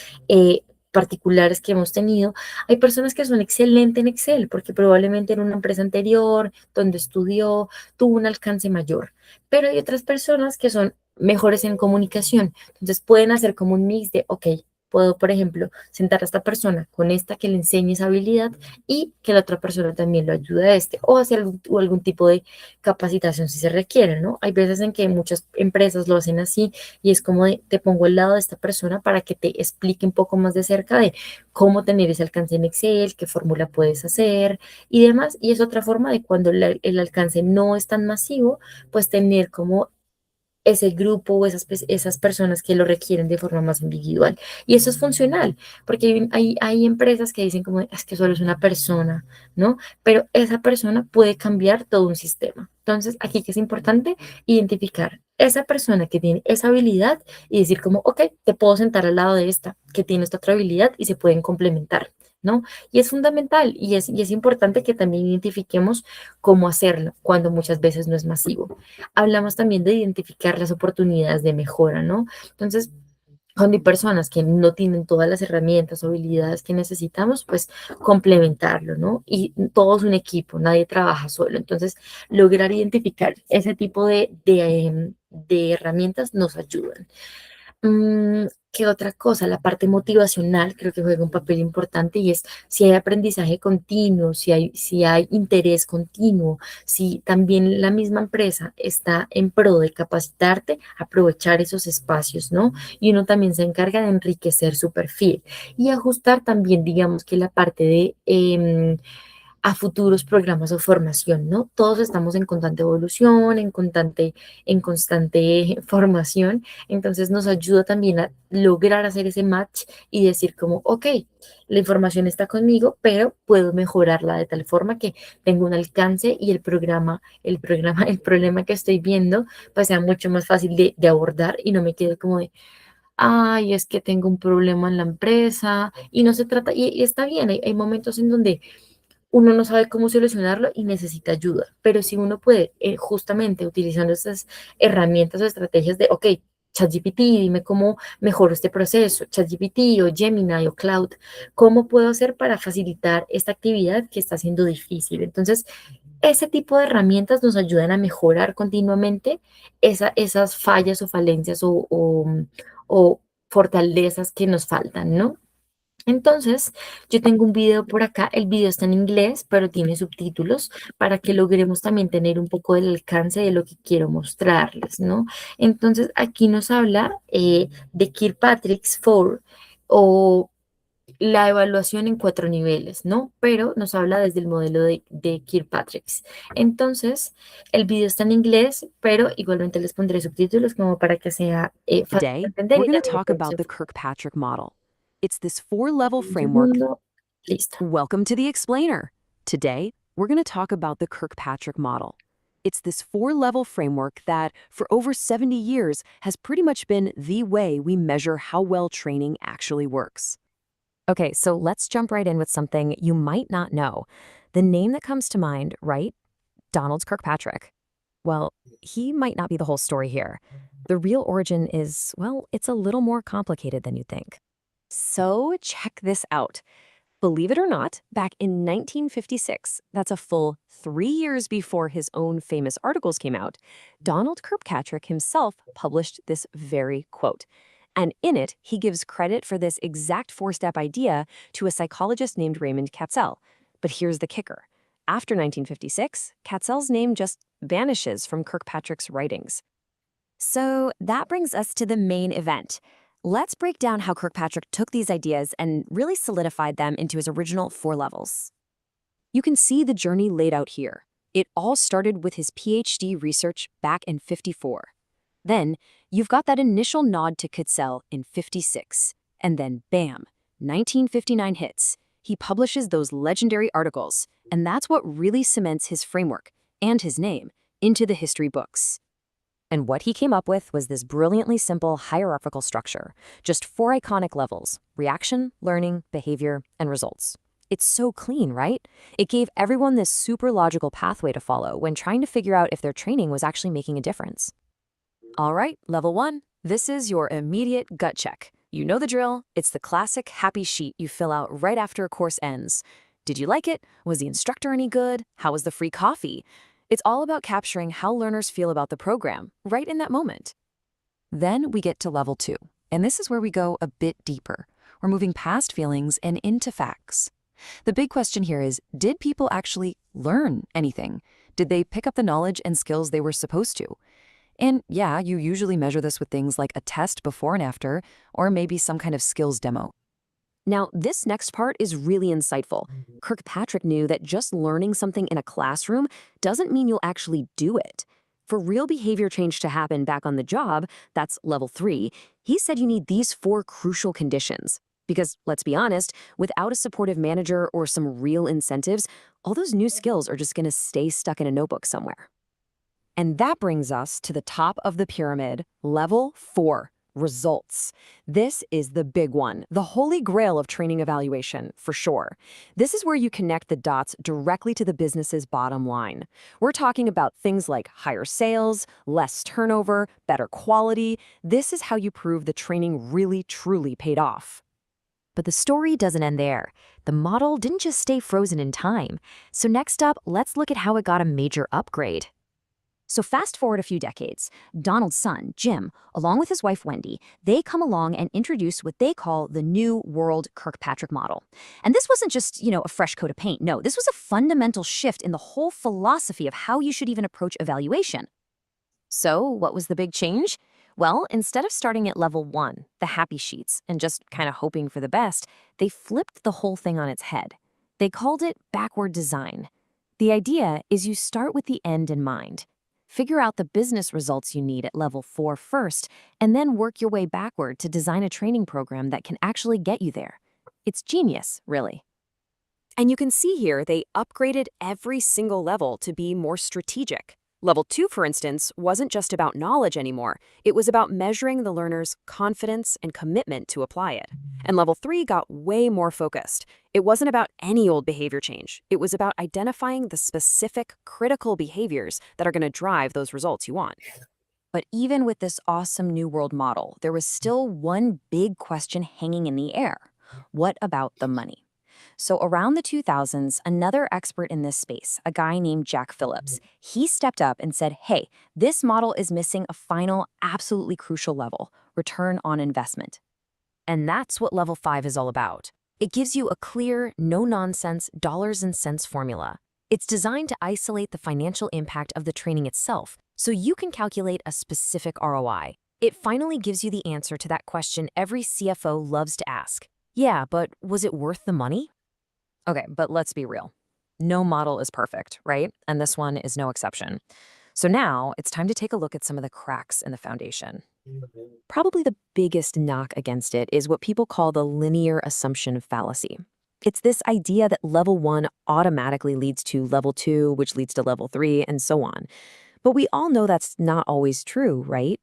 particulares que hemos tenido, hay personas que son excelentes en Excel porque probablemente en una empresa anterior, donde estudió, tuvo un alcance mayor, pero hay otras personas que son mejores en comunicación. Entonces pueden hacer como un mix de, ok, puedo, por ejemplo, sentar a esta persona con esta que le enseñe esa habilidad y que la otra persona también lo ayude a este, o hacer algún tipo de capacitación si se requiere, ¿no? Hay veces en que muchas empresas lo hacen así y es como de, te pongo al lado de esta persona para que te explique un poco más de cerca de cómo tener ese alcance en Excel, qué fórmula puedes hacer y demás. Y es otra forma de cuando el alcance no es tan masivo, pues tener como ese grupo o esas personas que lo requieren de forma más individual. Y eso es funcional, porque hay empresas que dicen como, es que solo es una persona, ¿no? Pero esa persona puede cambiar todo un sistema. Entonces, aquí que es importante identificar esa persona que tiene esa habilidad y decir como, ok, te puedo sentar al lado de esta que tiene esta otra habilidad y se pueden complementar, ¿no? Y es fundamental y es importante que también identifiquemos cómo hacerlo cuando muchas veces no es masivo. Hablamos también de identificar las oportunidades de mejora, ¿no? Entonces, cuando hay personas que no tienen todas las herramientas o habilidades que necesitamos, pues complementarlo, ¿no? Y todo es un equipo, nadie trabaja solo. Entonces, lograr identificar ese tipo de herramientas nos ayudan. ¿Qué otra cosa? La parte motivacional creo que juega un papel importante y es si hay aprendizaje continuo, si hay interés continuo, si también la misma empresa está en pro de capacitarte, aprovechar esos espacios, ¿no? Y uno también se encarga de enriquecer su perfil y ajustar también, digamos que la parte de a futuros programas o formación, ¿no? Todos estamos en constante evolución, en constante formación, entonces nos ayuda también a lograr hacer ese match y decir como, ok, la información está conmigo, pero puedo mejorarla de tal forma que tengo un alcance y el problema que estoy viendo, pues sea mucho más fácil de abordar y no me quede como de, ay, es que tengo un problema en la empresa y no se trata, y está bien, hay momentos en donde uno no sabe cómo solucionarlo y necesita ayuda. Pero si uno puede, justamente utilizando esas herramientas o estrategias de, ok, ChatGPT, dime cómo mejoro este proceso, ChatGPT o Gemini o Cloud, ¿cómo puedo hacer para facilitar esta actividad que está siendo difícil? Entonces, ese tipo de herramientas nos ayudan a mejorar continuamente esas fallas o falencias o fortalezas que nos faltan, ¿no? Entonces, yo tengo un video por acá, el video está en inglés, pero tiene subtítulos para que logremos también tener un poco del alcance de lo que quiero mostrarles, ¿no? Entonces, aquí nos habla de Kirkpatrick's 4 o la evaluación en 4 niveles, ¿no? Pero nos habla desde el modelo de Kirkpatrick's. Entonces, el video está en inglés, pero igualmente les pondré subtítulos como para que sea fácil de Today, entender we're y going to también talk podemos about the enfocar. Kirkpatrick model. It's this four-level Un framework. segundo, listo. Welcome to the explainer. Today, we're going to talk about the Kirkpatrick model. It's this four-level framework that, for over 70 years, has pretty much been the way we measure how well training actually works. Okay, so let's jump right in with something you might not know. The name that comes to mind, right? Donald Kirkpatrick. Well, he might not be the whole story here. The real origin is, well, it's a little more complicated than you think. So check this out. Believe it or not, back in 1956, that's a full 3 years before his own famous articles came out, Donald Kirkpatrick himself published this very quote. And in it, he gives credit for this exact four-step idea to a psychologist named Raymond Katzel. But here's the kicker. After 1956, Katzel's name just vanishes from Kirkpatrick's writings. So that brings us to the main event. Let's break down how Kirkpatrick took these ideas and really solidified them into his original 4 levels. You can see the journey laid out here. It all started with his PhD research back in 54. Then, you've got that initial nod to Kitzel in 56. And then, bam, 1959 hits. He publishes those legendary articles, and that's what really cements his framework and his name into the history books. And what he came up with was this brilliantly simple hierarchical structure. Just 4 iconic levels: reaction, learning, behavior, and results. It's so clean, right? It gave everyone this super logical pathway to follow when trying to figure out if their training was actually making a difference. All right, level 1. This is your immediate gut check. You know the drill. It's the classic happy sheet you fill out right after a course ends. Did you like it? Was the instructor any good? How was the free coffee? It's all about capturing how learners feel about the program, right in that moment. Then we get to level 2, and this is where we go a bit deeper. We're moving past feelings and into facts. The big question here is, did people actually learn anything? Did they pick up the knowledge and skills they were supposed to? And yeah, you usually measure this with things like a test before and after, or maybe some kind of skills demo. Now, this next part is really insightful. Kirkpatrick knew that just learning something in a classroom doesn't mean you'll actually do it. For real behavior change to happen back on the job, that's level 3, he said you need these 4 crucial conditions. Because, let's be honest, without a supportive manager or some real incentives, all those new skills are just going to stay stuck in a notebook somewhere. And that brings us to the top of the pyramid, level 4, results. This is the big one, the holy grail of training evaluation, for sure. This is where you connect the dots directly to the business's bottom line. We're talking about things like higher sales, less turnover, better quality. This is how you prove the training really, truly paid off. But the story doesn't end there. The model didn't just stay frozen in time. So next up, let's look at how it got a major upgrade. So fast forward a few decades, Donald's son, Jim, along with his wife, Wendy, they come along and introduce what they call the New World Kirkpatrick model. And this wasn't just, a fresh coat of paint. No, this was a fundamental shift in the whole philosophy of how you should even approach evaluation. So what was the big change? Well, instead of starting at level 1, the happy sheets, and just kind of hoping for the best, they flipped the whole thing on its head. They called it backward design. The idea is you start with the end in mind. Figure out the business results you need at level 4 first, and then work your way backward to design a training program that can actually get you there. It's genius, really. And you can see here they upgraded every single level to be more strategic. Level 2, for instance, wasn't just about knowledge anymore. It was about measuring the learner's confidence and commitment to apply it. And level 3 got way more focused. It wasn't about any old behavior change. It was about identifying the specific, critical behaviors that are going to drive those results you want. But even with this awesome New World model, there was still one big question hanging in the air. What about the money? So around the 2000s, another expert in this space, a guy named Jack Phillips, he stepped up and said, hey, this model is missing a final, absolutely crucial level, return on investment. And that's what level 5 is all about. It gives you a clear, no-nonsense, dollars and cents formula. It's designed to isolate the financial impact of the training itself, so you can calculate a specific ROI. It finally gives you the answer to that question every CFO loves to ask. Yeah, but was it worth the money? Okay, but let's be real. No model is perfect, right? And this one is no exception. So now it's time to take a look at some of the cracks in the foundation. Probably the biggest knock against it is what people call the linear assumption fallacy. It's this idea that level 1 automatically leads to level 2, which leads to level 3, and so on. But we all know that's not always true, right?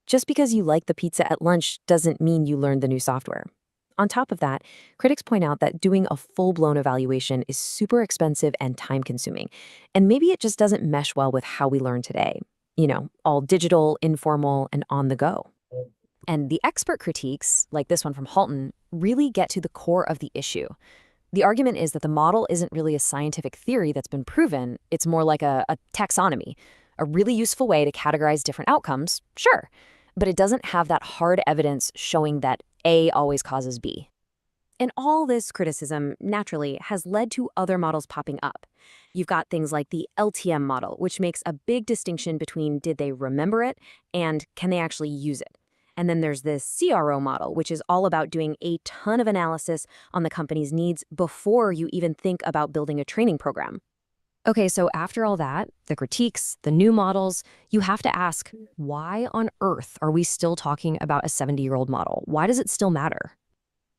Just because you like the pizza at lunch doesn't mean you learned the new software. On top of that, critics point out that doing a full-blown evaluation is super expensive and time-consuming, and maybe it just doesn't mesh well with how we learn today. All digital, informal, and on the go. And the expert critiques, like this one from Halton, really get to the core of the issue. The argument is that the model isn't really a scientific theory that's been proven, it's more like a taxonomy, a really useful way to categorize different outcomes, sure, but it doesn't have that hard evidence showing that A always causes B. And all this criticism, naturally, has led to other models popping up. You've got things like the LTM model, which makes a big distinction between did they remember it and can they actually use it. And then there's this CRO model, which is all about doing a ton of analysis on the company's needs before you even think about building a training program. Okay, so after all that, the critiques, the new models, you have to ask, why on earth are we still talking about a 70-year-old model? Why does it still matter?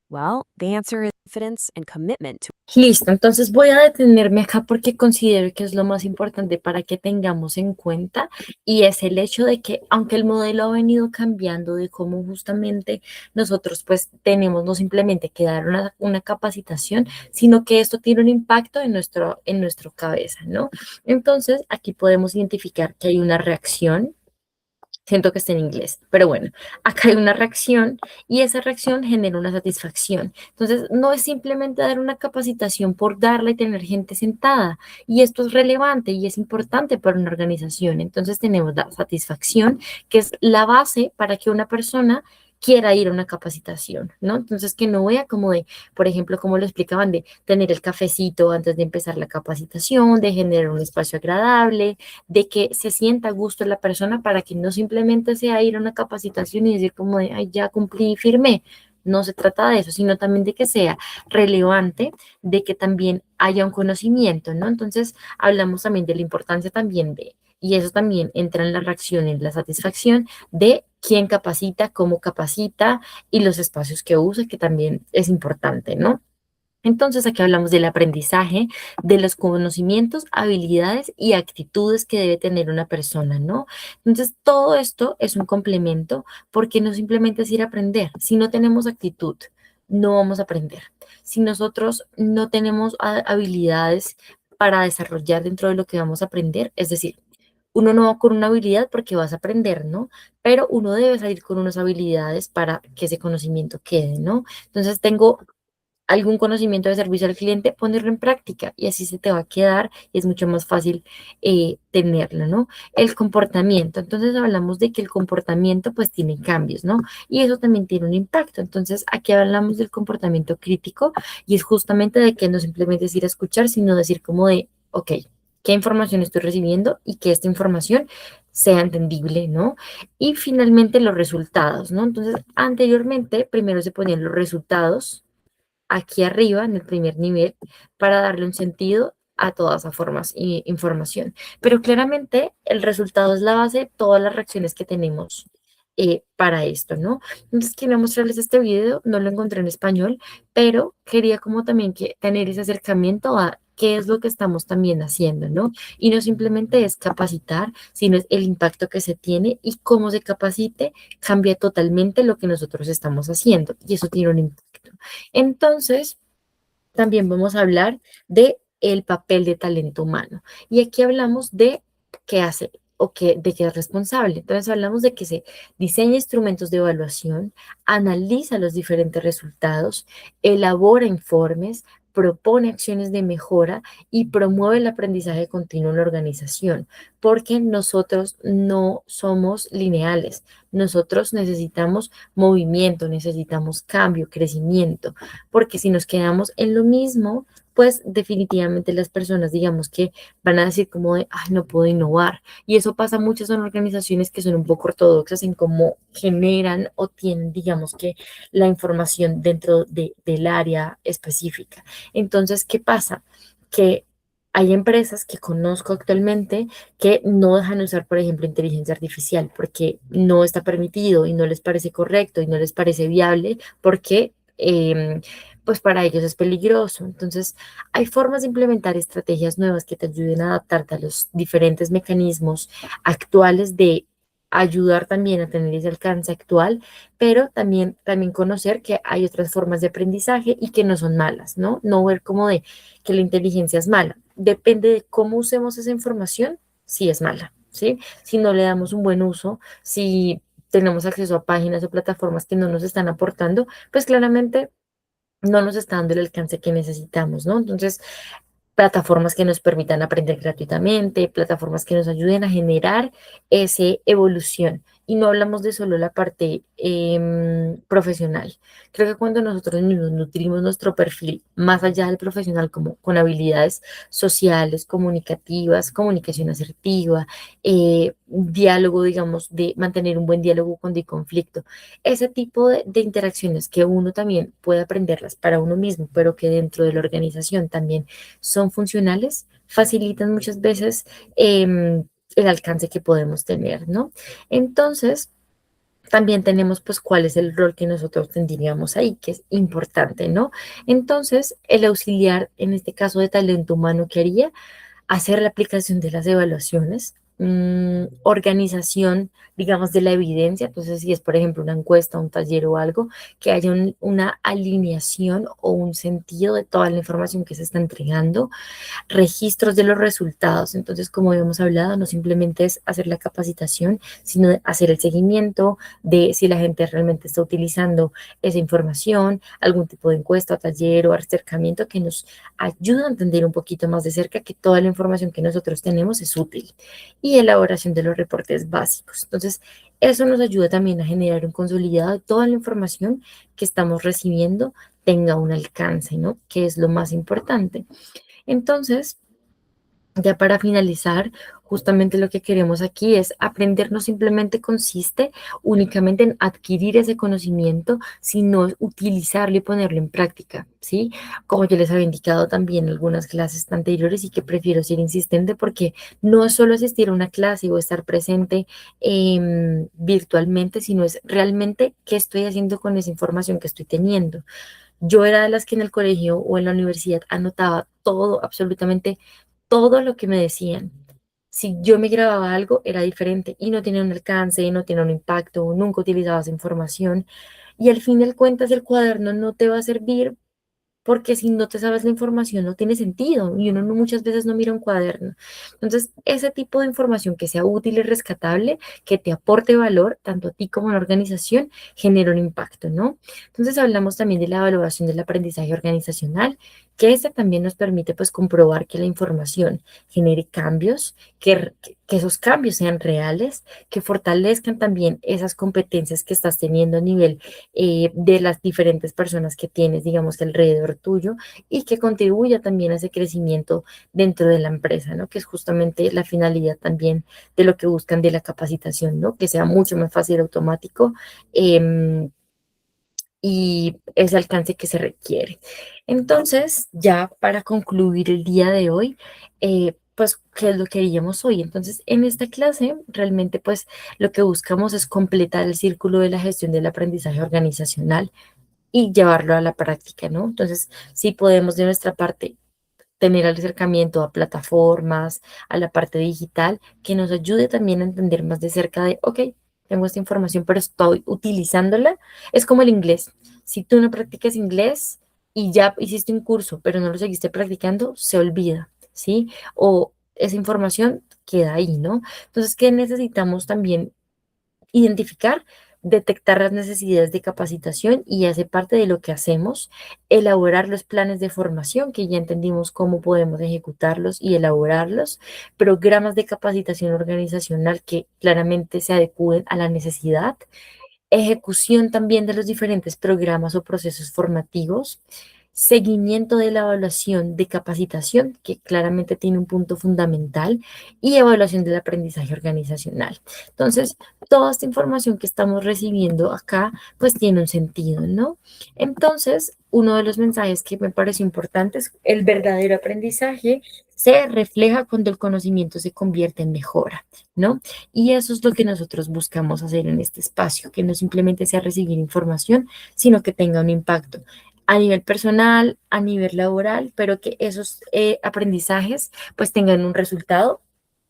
Well, the answer is confidence and commitment to. Listo, entonces voy a detenerme acá porque considero que es lo más importante para que tengamos en cuenta y es el hecho de que aunque el modelo ha venido cambiando de cómo justamente nosotros pues tenemos no simplemente que dar una capacitación, sino que esto tiene un impacto en nuestro cabeza, ¿no? Entonces aquí podemos identificar que hay una reacción. Siento que está en inglés, pero bueno, acá hay una reacción y esa reacción genera una satisfacción. Entonces, no es simplemente dar una capacitación por darla y tener gente sentada. Y esto es relevante y es importante para una organización. Entonces, tenemos la satisfacción, que es la base para que una persona quiera ir a una capacitación, ¿no? Entonces, que no vea como de, por ejemplo, como lo explicaban, de tener el cafecito antes de empezar la capacitación, de generar un espacio agradable, de que se sienta a gusto la persona para que no simplemente sea ir a una capacitación y decir como de, ay, ya cumplí y firmé. No se trata de eso, sino también de que sea relevante, de que también haya un conocimiento, ¿no? Entonces, hablamos también de la importancia también de, y eso también entra en la reacción, en la satisfacción de quién capacita y los espacios que usa, que también es importante, ¿no? Entonces, aquí hablamos del aprendizaje, de los conocimientos, habilidades y actitudes que debe tener una persona, ¿no? Entonces, todo esto es un complemento porque no simplemente es ir a aprender. Si no tenemos actitud, no vamos a aprender. Si nosotros no tenemos habilidades para desarrollar dentro de lo que vamos a aprender, es decir, uno no va con una habilidad porque vas a aprender, ¿no? Pero uno debe salir con unas habilidades para que ese conocimiento quede, ¿no? Entonces, tengo algún conocimiento de servicio al cliente, ponerlo en práctica y así se te va a quedar y es mucho más fácil tenerlo, ¿no? El comportamiento, entonces hablamos de que el comportamiento pues tiene cambios, ¿no? Y eso también tiene un impacto, entonces aquí hablamos del comportamiento crítico y es justamente de que no simplemente es ir a escuchar, sino decir como de, ok, ¿qué información estoy recibiendo y que esta información sea entendible, ¿no? Y finalmente los resultados, ¿no? Entonces, anteriormente, primero se ponían los resultados aquí arriba en el primer nivel para darle un sentido a toda esa información. Pero claramente el resultado es la base de todas las reacciones que tenemos para esto, ¿no? Entonces quería mostrarles este video, no lo encontré en español, pero quería como también que tener ese acercamiento a qué es lo que estamos también haciendo, ¿no? Y no simplemente es capacitar, sino es el impacto que se tiene y cómo se capacite cambia totalmente lo que nosotros estamos haciendo y eso tiene un impacto. Entonces, también vamos a hablar de el papel de talento humano. Y aquí hablamos de qué hace o de qué es responsable. Entonces hablamos de que se diseña instrumentos de evaluación, analiza los diferentes resultados, elabora informes, propone acciones de mejora y promueve el aprendizaje continuo en la organización, porque nosotros no somos lineales. Nosotros necesitamos movimiento, necesitamos cambio, crecimiento porque si nos quedamos en lo mismo, pues definitivamente las personas, digamos que van a decir como de, ay, no puedo innovar. Y eso pasa muchas en organizaciones que son un poco ortodoxas en cómo generan o tienen, digamos que, la información dentro del área específica. Entonces, ¿qué pasa? Que hay empresas que conozco actualmente que no dejan usar, por ejemplo, inteligencia artificial porque no está permitido y no les parece correcto y no les parece viable porque pues para ellos es peligroso. Entonces, hay formas de implementar estrategias nuevas que te ayuden a adaptarte a los diferentes mecanismos actuales de ayudar también a tener ese alcance actual, pero también conocer que hay otras formas de aprendizaje y que no son malas, ¿no? No ver como de que la inteligencia es mala. Depende de cómo usemos esa información, si es mala, ¿sí? Si no le damos un buen uso, si tenemos acceso a páginas o plataformas que no nos están aportando, pues claramente no nos está dando el alcance que necesitamos, ¿no? Entonces, plataformas que nos permitan aprender gratuitamente, plataformas que nos ayuden a generar esa evolución. Y no hablamos de solo la parte profesional. Creo que cuando nosotros mismos nutrimos nuestro perfil más allá del profesional, como con habilidades sociales, comunicativas, comunicación asertiva, diálogo, digamos, de mantener un buen diálogo cuando hay conflicto, ese tipo de interacciones que uno también puede aprenderlas para uno mismo, pero que dentro de la organización también son funcionales, facilitan muchas veces el alcance que podemos tener, ¿no? Entonces, también tenemos pues cuál es el rol que nosotros tendríamos ahí, que es importante, ¿no? Entonces, el auxiliar, en este caso de talento humano, ¿qué haría? Hacer la aplicación de las evaluaciones, organización, digamos, de la evidencia. Entonces, si es, por ejemplo, una encuesta, un taller o algo, que haya una alineación o un sentido de toda la información que se está entregando, registros de los resultados. Entonces, como habíamos hablado, no simplemente es hacer la capacitación, sino de hacer el seguimiento de si la gente realmente está utilizando esa información, algún tipo de encuesta, taller o acercamiento que nos ayuda a entender un poquito más de cerca que toda la información que nosotros tenemos es útil. Y elaboración de los reportes básicos. Entonces, eso nos ayuda también a generar un consolidado de toda la información que estamos recibiendo tenga un alcance, ¿no? Que es lo más importante. Entonces, ya para finalizar, justamente lo que queremos aquí es aprender no simplemente consiste únicamente en adquirir ese conocimiento, sino utilizarlo y ponerlo en práctica, ¿sí? Como yo les había indicado también en algunas clases anteriores y que prefiero ser insistente porque no es solo asistir a una clase o estar presente virtualmente, sino es realmente qué estoy haciendo con esa información que estoy teniendo. Yo era de las que en el colegio o en la universidad anotaba todo, absolutamente todo lo que me decían. Si yo me grababa algo, era diferente y no tenía un alcance, no tenía un impacto, nunca utilizaba esa información. Y al fin de cuentas, el cuaderno no te va a servir porque si no te sabes la información no tiene sentido y uno muchas veces no mira un cuaderno. Entonces, ese tipo de información que sea útil y rescatable, que te aporte valor, tanto a ti como a la organización, genera un impacto, ¿no? Entonces, hablamos también de la evaluación del aprendizaje organizacional, que esta también nos permite pues comprobar que la información genere cambios, que esos cambios sean reales, que fortalezcan también esas competencias que estás teniendo a nivel de las diferentes personas que tienes, digamos que alrededor tuyo, y que contribuya también a ese crecimiento dentro de la empresa, ¿no? Que es justamente la finalidad también de lo que buscan de la capacitación, ¿no? Que sea mucho más fácil, automático, y ese alcance que se requiere. Entonces, ya para concluir el día de hoy, pues, ¿qué es lo que haríamos hoy? Entonces, en esta clase, realmente, pues, lo que buscamos es completar el círculo de la gestión del aprendizaje organizacional y llevarlo a la práctica, ¿no? Entonces, si podemos de nuestra parte tener el acercamiento a plataformas, a la parte digital, que nos ayude también a entender más de cerca de, ok, tengo esta información, pero estoy utilizándola. Es como el inglés. Si tú no practicas inglés y ya hiciste un curso, pero no lo seguiste practicando, se olvida, ¿sí? O esa información queda ahí, ¿no? Entonces, ¿qué necesitamos también? Identificar, detectar las necesidades de capacitación y hace parte de lo que hacemos, elaborar los planes de formación, que ya entendimos cómo podemos ejecutarlos y elaborarlos, programas de capacitación organizacional que claramente se adecúen a la necesidad, ejecución también de los diferentes programas o procesos formativos, seguimiento de la evaluación de capacitación, que claramente tiene un punto fundamental, y evaluación del aprendizaje organizacional. Entonces, toda esta información que estamos recibiendo acá, pues tiene un sentido, ¿no? Entonces, uno de los mensajes que me parece importante es el verdadero aprendizaje se refleja cuando el conocimiento se convierte en mejora, ¿no? Y eso es lo que nosotros buscamos hacer en este espacio, que no simplemente sea recibir información, sino que tenga un impacto a nivel personal, a nivel laboral, pero que esos aprendizajes pues tengan un resultado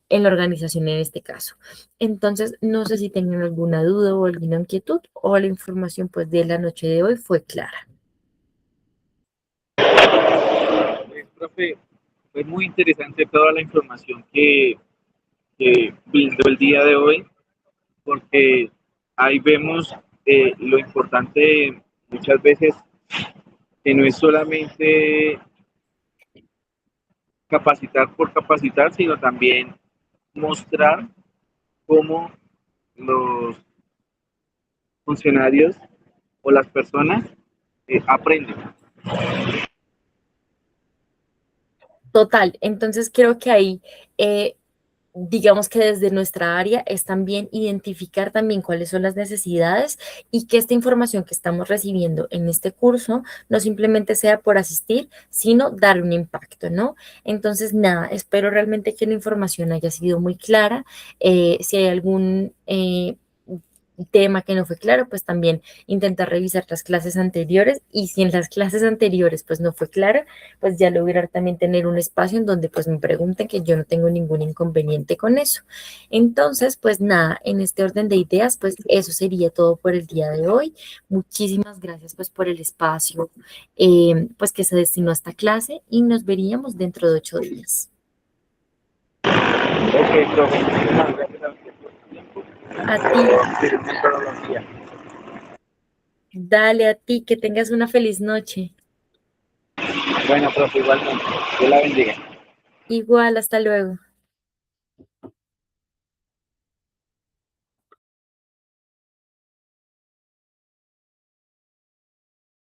en la organización en este caso. Entonces, no sé si tengan alguna duda o alguna inquietud o la información pues de la noche de hoy fue clara. Profe, fue muy interesante toda la información que brindó el día de hoy, porque ahí vemos lo importante muchas veces que no es solamente capacitar por capacitar, sino también mostrar cómo los funcionarios o las personas aprenden. Total, entonces creo que ahí, digamos que desde nuestra área es también identificar también cuáles son las necesidades y que esta información que estamos recibiendo en este curso no simplemente sea por asistir, sino dar un impacto, ¿no? Entonces, nada, espero realmente que la información haya sido muy clara. Si hay algún tema que no fue claro, pues también intentar revisar las clases anteriores y si en las clases anteriores pues no fue claro, pues ya lograr también tener un espacio en donde pues me pregunten que yo no tengo ningún inconveniente con eso. Entonces, pues nada, en este orden de ideas, pues eso sería todo por el día de hoy. Muchísimas gracias pues por el espacio pues que se destinó a esta clase y nos veríamos dentro de 8 días. Ok, profe, muchísimas gracias a usted por su tiempo. A ti, Excelente metodología. dale a ti, que tengas una feliz noche. Bueno, profe, igualmente. Dios la bendiga. Igual, hasta luego.